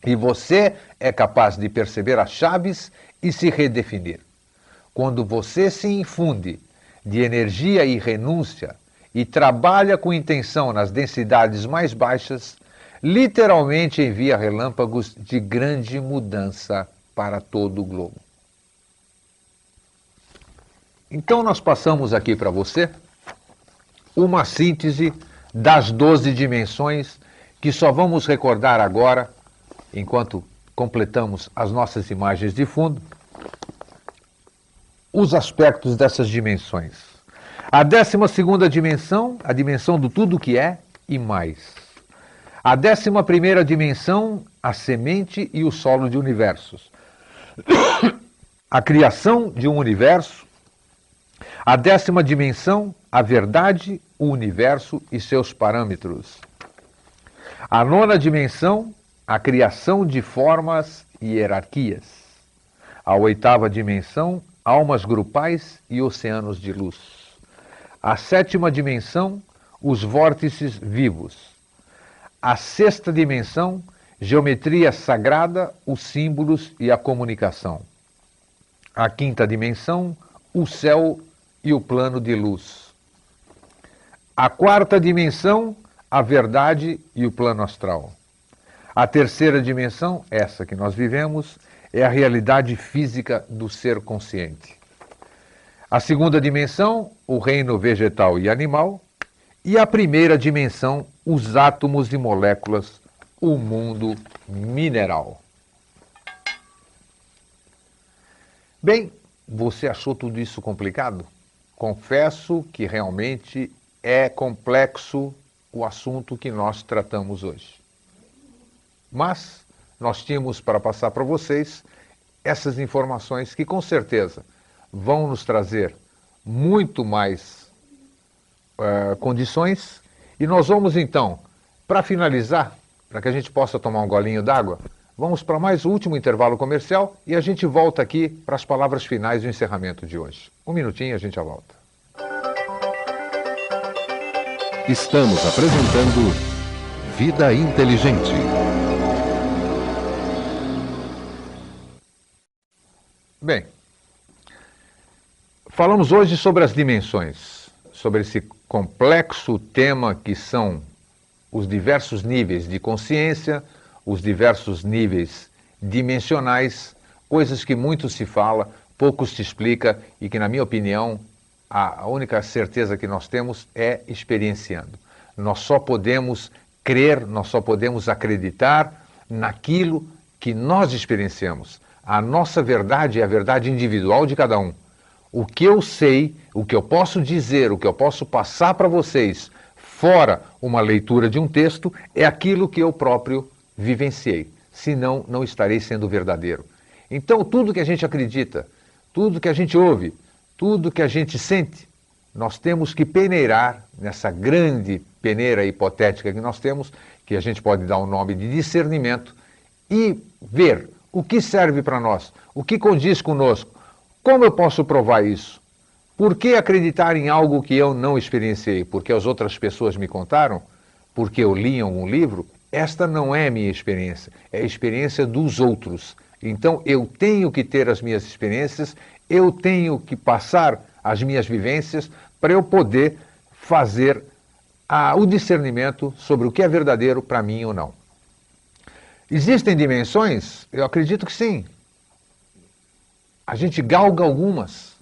E você é capaz de perceber as chaves e se redefinir. Quando você se infunde de energia e renúncia e trabalha com intenção nas densidades mais baixas, literalmente envia relâmpagos de grande mudança para todo o globo. Então nós passamos aqui para você uma síntese das 12 dimensões que só vamos recordar agora, enquanto completamos as nossas imagens de fundo, os aspectos dessas dimensões. A 12ª dimensão, a dimensão do tudo que é e mais. A 11ª dimensão, a semente e o solo de universos. A criação de um universo. A 10ª dimensão, a verdade, o universo e seus parâmetros. A 9ª dimensão, a criação de formas e hierarquias. A 8ª dimensão, almas grupais e oceanos de luz. A 7ª dimensão, os vórtices vivos. A 6ª dimensão, geometria sagrada, os símbolos e a comunicação. A 5ª dimensão, o céu e o plano de luz. A 4ª dimensão, a verdade e o plano astral. A 3ª dimensão, essa que nós vivemos, é a realidade física do ser consciente. A 2ª dimensão, o reino vegetal e animal. E a 1ª dimensão, os átomos e moléculas, o mundo mineral. Bem, você achou tudo isso complicado? Confesso que realmente é complexo o assunto que nós tratamos hoje. Mas nós tínhamos para passar para vocês essas informações que com certeza vão nos trazer muito mais condições. E nós vamos então, para finalizar, para que a gente possa tomar um golinho d'água, vamos para mais um último intervalo comercial e a gente volta aqui para as palavras finais do encerramento de hoje. Um minutinho e a gente já volta. Estamos apresentando Vida Inteligente. Bem, falamos hoje sobre as dimensões, sobre esse complexo tema que são os diversos níveis de consciência, os diversos níveis dimensionais, coisas que muito se fala, pouco se explica e que, na minha opinião, a única certeza que nós temos é experienciando. Nós só podemos crer, nós só podemos acreditar naquilo que nós experienciamos. A nossa verdade é a verdade individual de cada um. O que eu sei, o que eu posso dizer, o que eu posso passar para vocês, fora uma leitura de um texto, é aquilo que eu próprio vivenciei. Senão, não estarei sendo verdadeiro. Então, tudo que a gente acredita, tudo que a gente ouve, tudo que a gente sente, nós temos que peneirar nessa grande peneira hipotética que nós temos, que a gente pode dar o nome de discernimento, e ver o que serve para nós, o que condiz conosco, como eu posso provar isso? Por que acreditar em algo que eu não experienciei? Porque as outras pessoas me contaram? Porque eu li em algum livro? Esta não é minha experiência, é a experiência dos outros. Então eu tenho que ter as minhas experiências, eu tenho que passar as minhas vivências para eu poder fazer o discernimento sobre o que é verdadeiro para mim ou não. Existem dimensões? Eu acredito que sim. A gente galga algumas.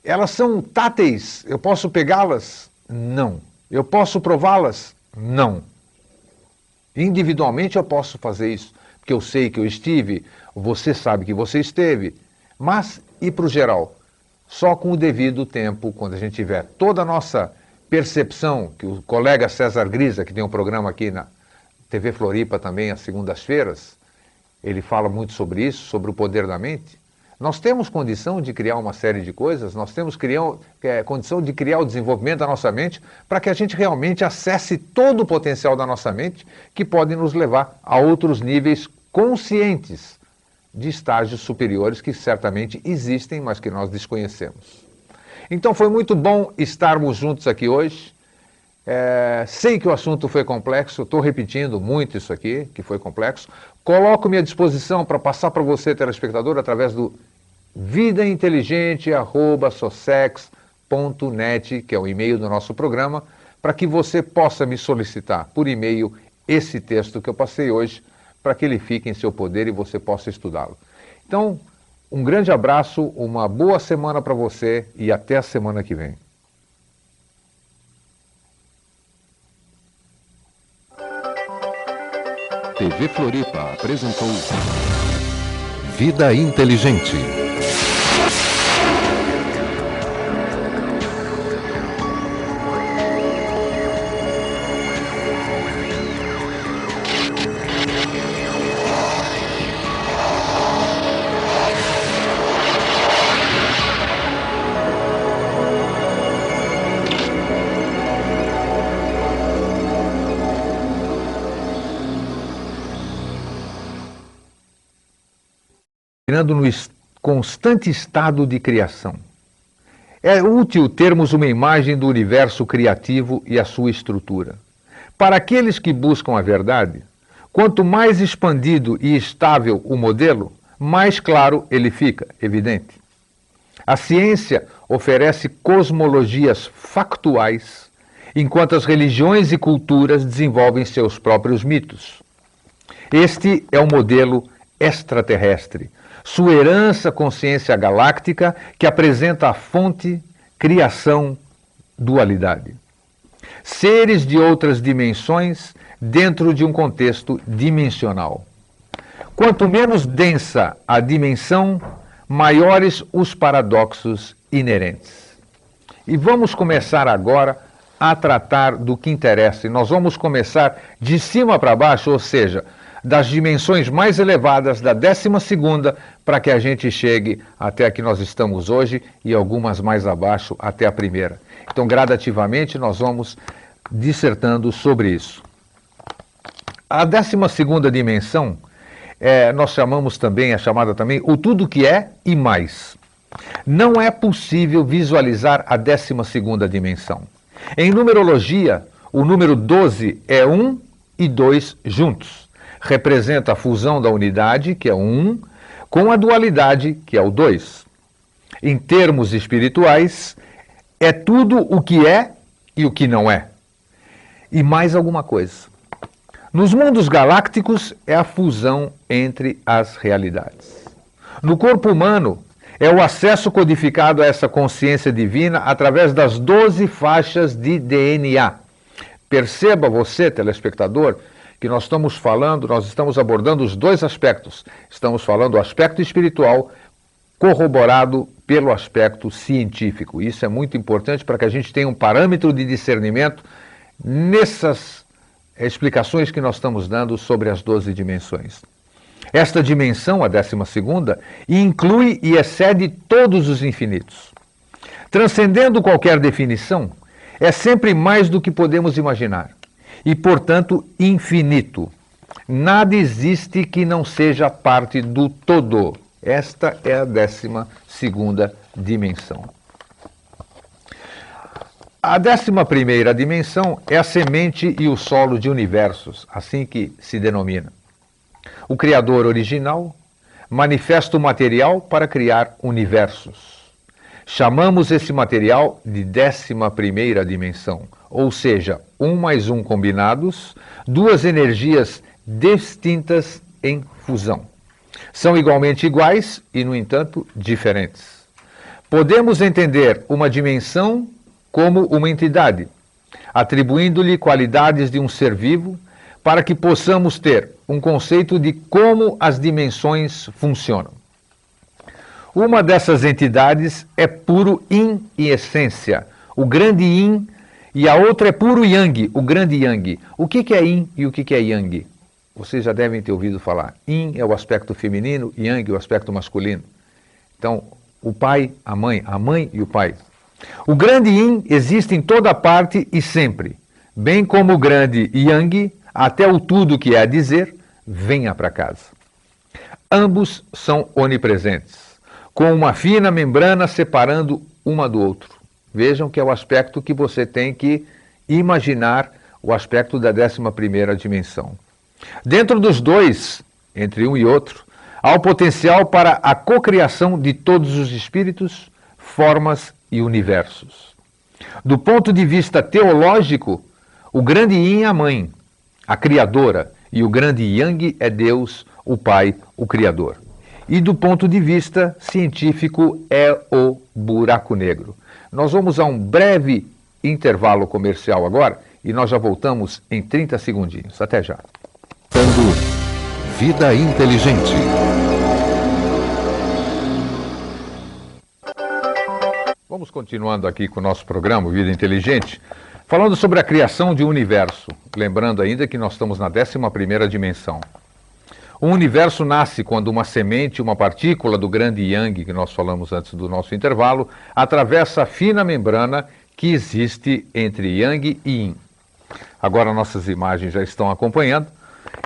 Elas são táteis. Eu posso pegá-las? Não. Eu posso prová-las? Não. Individualmente eu posso fazer isso, porque eu sei que eu estive, você sabe que você esteve, mas e para o geral? Só com o devido tempo, quando a gente tiver toda a nossa percepção, que o colega César Grisa, que tem um programa aqui na TV Floripa também, às segundas-feiras, ele fala muito sobre isso, sobre o poder da mente. Nós temos condição de criar uma série de coisas, nós temos condição de criar o desenvolvimento da nossa mente para que a gente realmente acesse todo o potencial da nossa mente que pode nos levar a outros níveis conscientes de estágios superiores que certamente existem, mas que nós desconhecemos. Então foi muito bom estarmos juntos aqui hoje. Sei que o assunto foi complexo, estou repetindo muito isso aqui, que foi complexo. Coloco-me à disposição para passar para você, telespectador, através do vidainteligente@socex.net, que é o e-mail do nosso programa, para que você possa me solicitar por e-mail esse texto que eu passei hoje, para que ele fique em seu poder e você possa estudá-lo. Então, um grande abraço, uma boa semana para você e até a semana que vem. TV Floripa apresentou Vida Inteligente. No constante estado de criação. É útil termos uma imagem do universo criativo e a sua estrutura. Para aqueles que buscam a verdade, quanto mais expandido e estável o modelo, mais claro ele fica, evidente. A ciência oferece cosmologias factuais, enquanto as religiões e culturas desenvolvem seus próprios mitos. Este é o modelo extraterrestre, sua herança consciência galáctica que apresenta a fonte, criação, dualidade. Seres de outras dimensões dentro de um contexto dimensional. Quanto menos densa a dimensão, maiores os paradoxos inerentes. E vamos começar agora a tratar do que interessa. E nós vamos começar de cima para baixo, ou seja, das dimensões mais elevadas da 12ª, para que a gente chegue até a que nós estamos hoje e algumas mais abaixo até a primeira. Então, gradativamente, nós vamos dissertando sobre isso. A 12ª dimensão, nós chamamos também, é chamada também o tudo que é e mais. Não é possível visualizar a 12ª dimensão. Em numerologia, o número 12 é 1 e 2 juntos. Representa a fusão da unidade, que é o 1, com a dualidade, que é o 2. Em termos espirituais, é tudo o que é e o que não é. E mais alguma coisa. Nos mundos galácticos, é a fusão entre as realidades. No corpo humano, é o acesso codificado a essa consciência divina através das 12 faixas de DNA. Perceba você, telespectador, que nós estamos abordando os dois aspectos. Estamos falando do aspecto espiritual corroborado pelo aspecto científico. Isso é muito importante para que a gente tenha um parâmetro de discernimento nessas explicações que nós estamos dando sobre as 12 dimensões. Esta dimensão, a 12ª, inclui e excede todos os infinitos. Transcendendo qualquer definição, é sempre mais do que podemos imaginar. E, portanto, infinito. Nada existe que não seja parte do todo. Esta é a 12ª dimensão. A 11ª dimensão é a semente e o solo de universos, assim que se denomina. O Criador original manifesta o material para criar universos. Chamamos esse material de 11ª dimensão, ou seja, 1 mais 1 combinados, duas energias distintas em fusão. São igualmente iguais e, no entanto, diferentes. Podemos entender uma dimensão como uma entidade, atribuindo-lhe qualidades de um ser vivo, para que possamos ter um conceito de como as dimensões funcionam. Uma dessas entidades é puro Yin e essência, o grande Yin, e a outra é puro Yang, o grande Yang. O que é Yin e o que é Yang? Vocês já devem ter ouvido falar. Yin é o aspecto feminino, Yang é o aspecto masculino. Então, o pai, a mãe e o pai. O grande Yin existe em toda parte e sempre, bem como o grande Yang, até o tudo que é a dizer, venha para casa. Ambos são onipresentes, com uma fina membrana separando uma do outro. Vejam que é o aspecto que você tem que imaginar, o aspecto da 11ª dimensão. Dentro dos dois, entre um e outro, há o potencial para a cocriação de todos os espíritos, formas e universos. Do ponto de vista teológico, o grande Yin é a mãe, a criadora, e o grande Yang é Deus, o Pai, o Criador. E do ponto de vista científico, é o buraco negro. Nós vamos a um breve intervalo comercial agora e nós já voltamos em 30 segundinhos. Até já. Vida Inteligente. Vamos continuando aqui com o nosso programa Vida Inteligente, falando sobre a criação de um universo. Lembrando ainda que nós estamos na 11ª dimensão. O universo nasce quando uma semente, uma partícula do grande Yang, que nós falamos antes do nosso intervalo, atravessa a fina membrana que existe entre Yang e Yin. Agora nossas imagens já estão acompanhando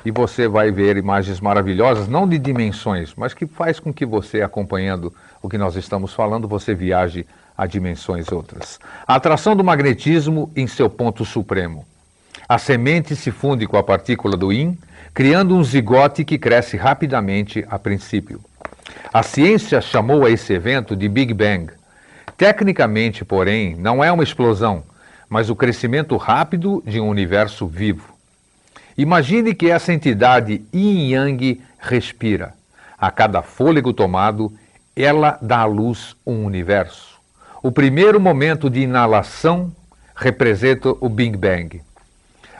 e você vai ver imagens maravilhosas, não de dimensões, mas que faz com que você, acompanhando o que nós estamos falando, você viaje a dimensões outras. A atração do magnetismo em seu ponto supremo. A semente se funde com a partícula do Yin, criando um zigote que cresce rapidamente a princípio. A ciência chamou a esse evento de Big Bang. Tecnicamente, porém, não é uma explosão, mas o crescimento rápido de um universo vivo. Imagine que essa entidade Yin Yang respira. A cada fôlego tomado, ela dá à luz um universo. O primeiro momento de inalação representa o Big Bang.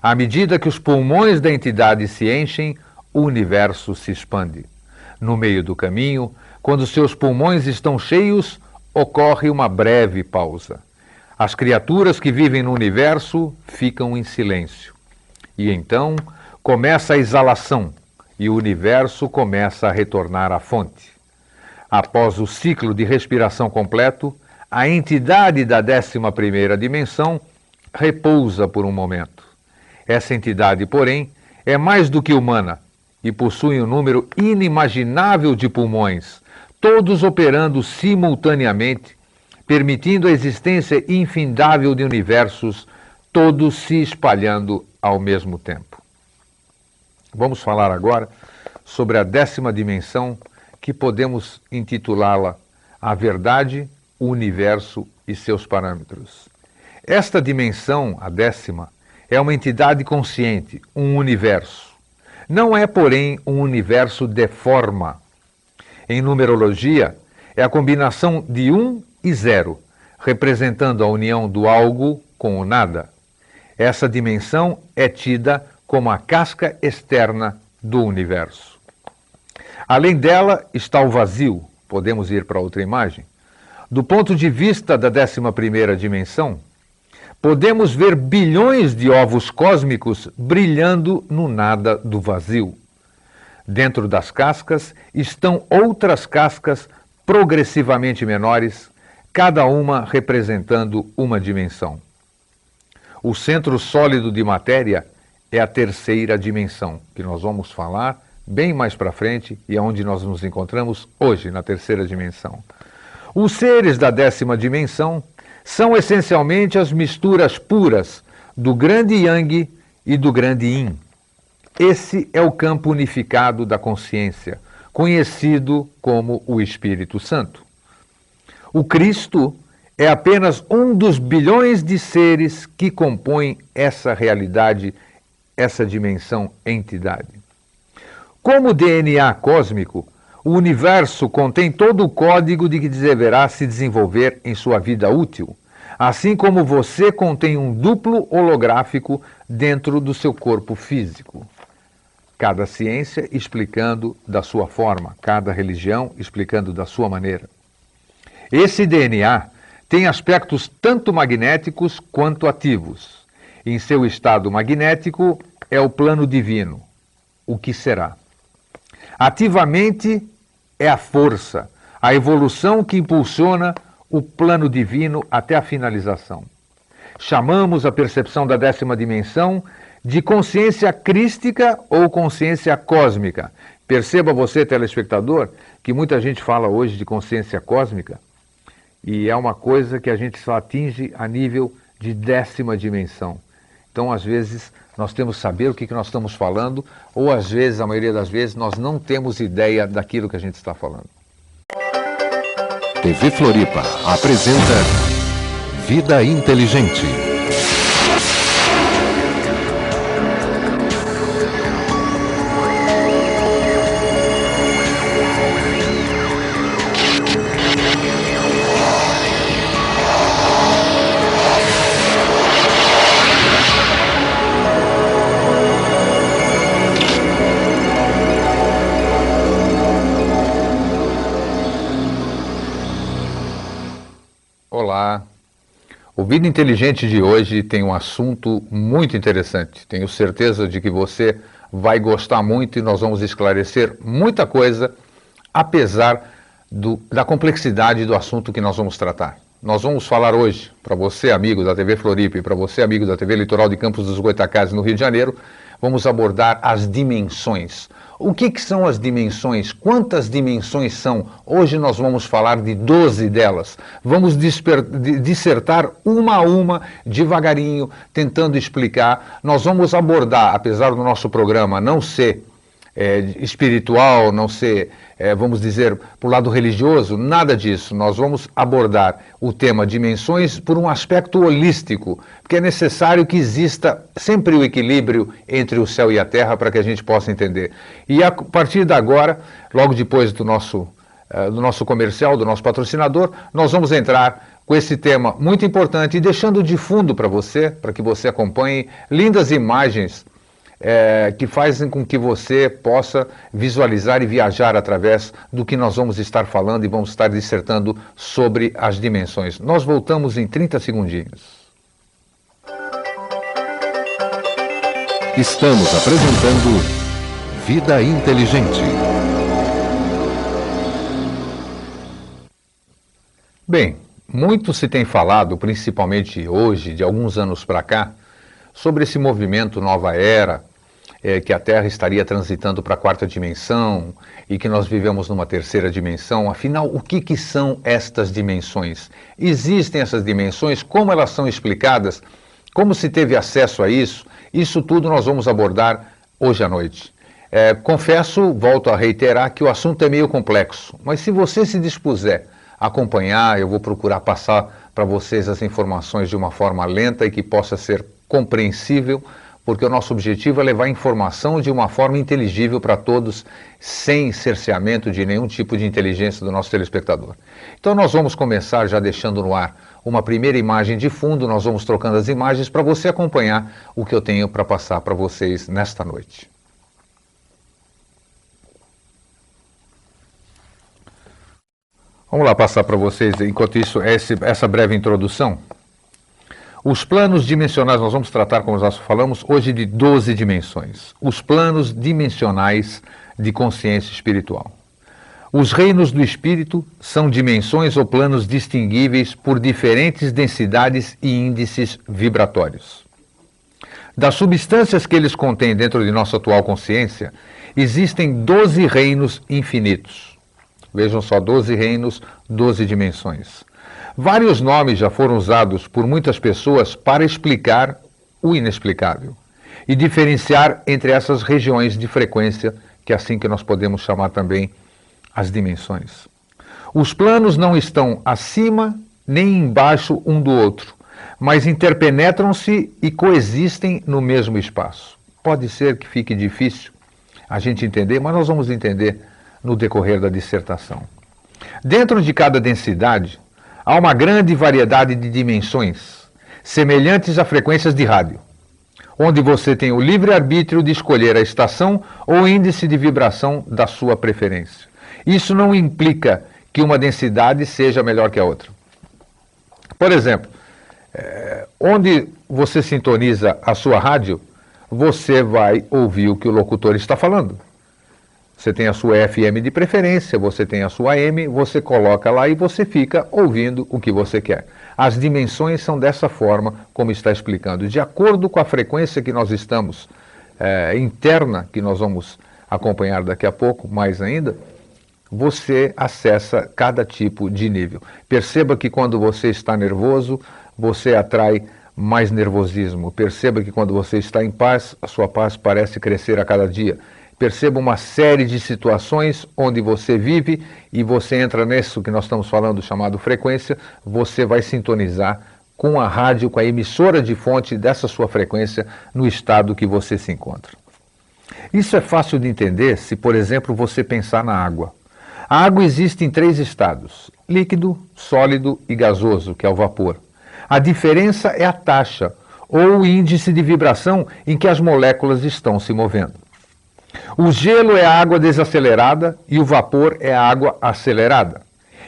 À medida que os pulmões da entidade se enchem, o universo se expande. No meio do caminho, quando seus pulmões estão cheios, ocorre uma breve pausa. As criaturas que vivem no universo ficam em silêncio. E então começa a exalação, e o universo começa a retornar à fonte. Após o ciclo de respiração completo, a entidade da 11ª dimensão repousa por um momento. Essa entidade, porém, é mais do que humana e possui um número inimaginável de pulmões, todos operando simultaneamente, permitindo a existência infindável de universos, todos se espalhando ao mesmo tempo. Vamos falar agora sobre a 10ª dimensão, que podemos intitulá-la a verdade, o universo e seus parâmetros. Esta dimensão, a 10ª, é uma entidade consciente, um universo. Não é, porém, um universo de forma. Em numerologia, é a combinação de 1 e 0, representando a união do algo com o nada. Essa dimensão é tida como a casca externa do universo. Além dela está o vazio. Podemos ir para outra imagem. Do ponto de vista da 11ª dimensão, podemos ver bilhões de ovos cósmicos brilhando no nada do vazio. Dentro das cascas estão outras cascas progressivamente menores, cada uma representando uma dimensão. O centro sólido de matéria é a 3ª dimensão, que nós vamos falar bem mais para frente e é onde nós nos encontramos hoje, na 3ª dimensão. Os seres da 10ª dimensão são essencialmente as misturas puras do grande Yang e do grande Yin. Esse é o campo unificado da consciência, conhecido como o Espírito Santo. O Cristo é apenas um dos bilhões de seres que compõem essa realidade, essa dimensão entidade. Como DNA cósmico, o universo contém todo o código de que deverá se desenvolver em sua vida útil, assim como você contém um duplo holográfico dentro do seu corpo físico. Cada ciência explicando da sua forma, cada religião explicando da sua maneira. Esse DNA tem aspectos tanto magnéticos quanto ativos. Em seu estado magnético é o plano divino, o que será. Ativamente é a força, a evolução que impulsiona o plano divino até a finalização. Chamamos a percepção da 10ª dimensão de consciência crística ou consciência cósmica. Perceba você, telespectador, que muita gente fala hoje de consciência cósmica e é uma coisa que a gente só atinge a nível de 10ª dimensão. Então, às vezes, nós temos que saber o que nós estamos falando, ou às vezes, a maioria das vezes, nós não temos ideia daquilo que a gente está falando. TV Floripa apresenta Vida Inteligente. Olá, o Vida Inteligente de hoje tem um assunto muito interessante. Tenho certeza de que você vai gostar muito e nós vamos esclarecer muita coisa, apesar da complexidade do assunto que nós vamos tratar. Nós vamos falar hoje, para você amigo da TV Floripa e para você amigo da TV Litoral de Campos dos Goytacazes no Rio de Janeiro, vamos abordar as dimensões. O que são as dimensões? Quantas dimensões são? Hoje nós vamos falar de 12 delas. Vamos dissertar uma a uma, devagarinho, tentando explicar. Nós vamos abordar, apesar do nosso programa não ser espiritual, não ser, vamos dizer, para o lado religioso, nada disso. Nós vamos abordar o tema dimensões por um aspecto holístico, porque é necessário que exista sempre o equilíbrio entre o céu e a terra para que a gente possa entender. E a partir de agora, logo depois do nosso comercial, do nosso patrocinador, nós vamos entrar com esse tema muito importante e deixando de fundo para você, para que você acompanhe lindas imagens que fazem com que você possa visualizar e viajar através do que nós vamos estar falando e vamos estar dissertando sobre as dimensões. Nós voltamos em 30 segundinhos. Estamos apresentando Vida Inteligente. Bem, muito se tem falado, principalmente hoje, de alguns anos para cá, sobre esse movimento Nova Era, que a Terra estaria transitando para a quarta dimensão e que nós vivemos numa terceira dimensão. Afinal, o que são estas dimensões? Existem essas dimensões? Como elas são explicadas? Como se teve acesso a isso? Isso tudo nós vamos abordar hoje à noite. Confesso, volto a reiterar, que o assunto é meio complexo, mas se você se dispuser a acompanhar, eu vou procurar passar para vocês as informações de uma forma lenta e que possa ser compreensível, porque o nosso objetivo é levar informação de uma forma inteligível para todos, sem cerceamento de nenhum tipo de inteligência do nosso telespectador. Então nós vamos começar já deixando no ar uma primeira imagem de fundo, nós vamos trocando as imagens para você acompanhar o que eu tenho para passar para vocês nesta noite. Vamos lá passar para vocês, enquanto isso, essa breve introdução. Os planos dimensionais, nós vamos tratar, como nós falamos, hoje de 12 dimensões. Os planos dimensionais de consciência espiritual. Os reinos do espírito são dimensões ou planos distinguíveis por diferentes densidades e índices vibratórios. Das substâncias que eles contêm dentro de nossa atual consciência, existem 12 reinos infinitos. Vejam só, 12 reinos, 12 dimensões. Vários nomes já foram usados por muitas pessoas para explicar o inexplicável e diferenciar entre essas regiões de frequência, que é assim que nós podemos chamar também as dimensões. Os planos não estão acima nem embaixo um do outro, mas interpenetram-se e coexistem no mesmo espaço. Pode ser que fique difícil a gente entender, mas nós vamos entender no decorrer da dissertação. Dentro de cada densidade, há uma grande variedade de dimensões, semelhantes a frequências de rádio, onde você tem o livre-arbítrio de escolher a estação ou índice de vibração da sua preferência. Isso não implica que uma densidade seja melhor que a outra. Por exemplo, onde você sintoniza a sua rádio, você vai ouvir o que o locutor está falando. Você tem a sua FM de preferência, você tem a sua AM, você coloca lá e você fica ouvindo o que você quer. As dimensões são dessa forma, como está explicando. De acordo com a frequência que nós estamos, interna, que nós vamos acompanhar daqui a pouco, mais ainda, você acessa cada tipo de nível. Perceba que quando você está nervoso, você atrai mais nervosismo. Perceba que quando você está em paz, a sua paz parece crescer a cada dia. Perceba uma série de situações onde você vive e você entra nisso que nós estamos falando, chamado frequência, você vai sintonizar com a rádio, com a emissora de fonte dessa sua frequência no estado que você se encontra. Isso é fácil de entender se, por exemplo, você pensar na água. A água existe em 3 estados, líquido, sólido e gasoso, que é o vapor. A diferença é a taxa ou o índice de vibração em que as moléculas estão se movendo. O gelo é a água desacelerada e o vapor é a água acelerada.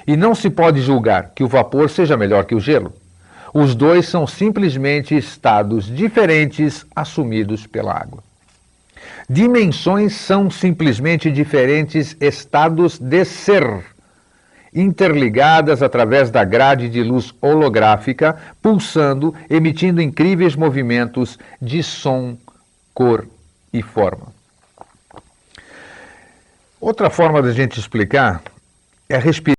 E não se pode julgar que o vapor seja melhor que o gelo. Os dois são simplesmente estados diferentes assumidos pela água. Dimensões são simplesmente diferentes estados de ser, interligadas através da grade de luz holográfica, pulsando, emitindo incríveis movimentos de som, cor e forma. Outra forma de a gente explicar é respirar.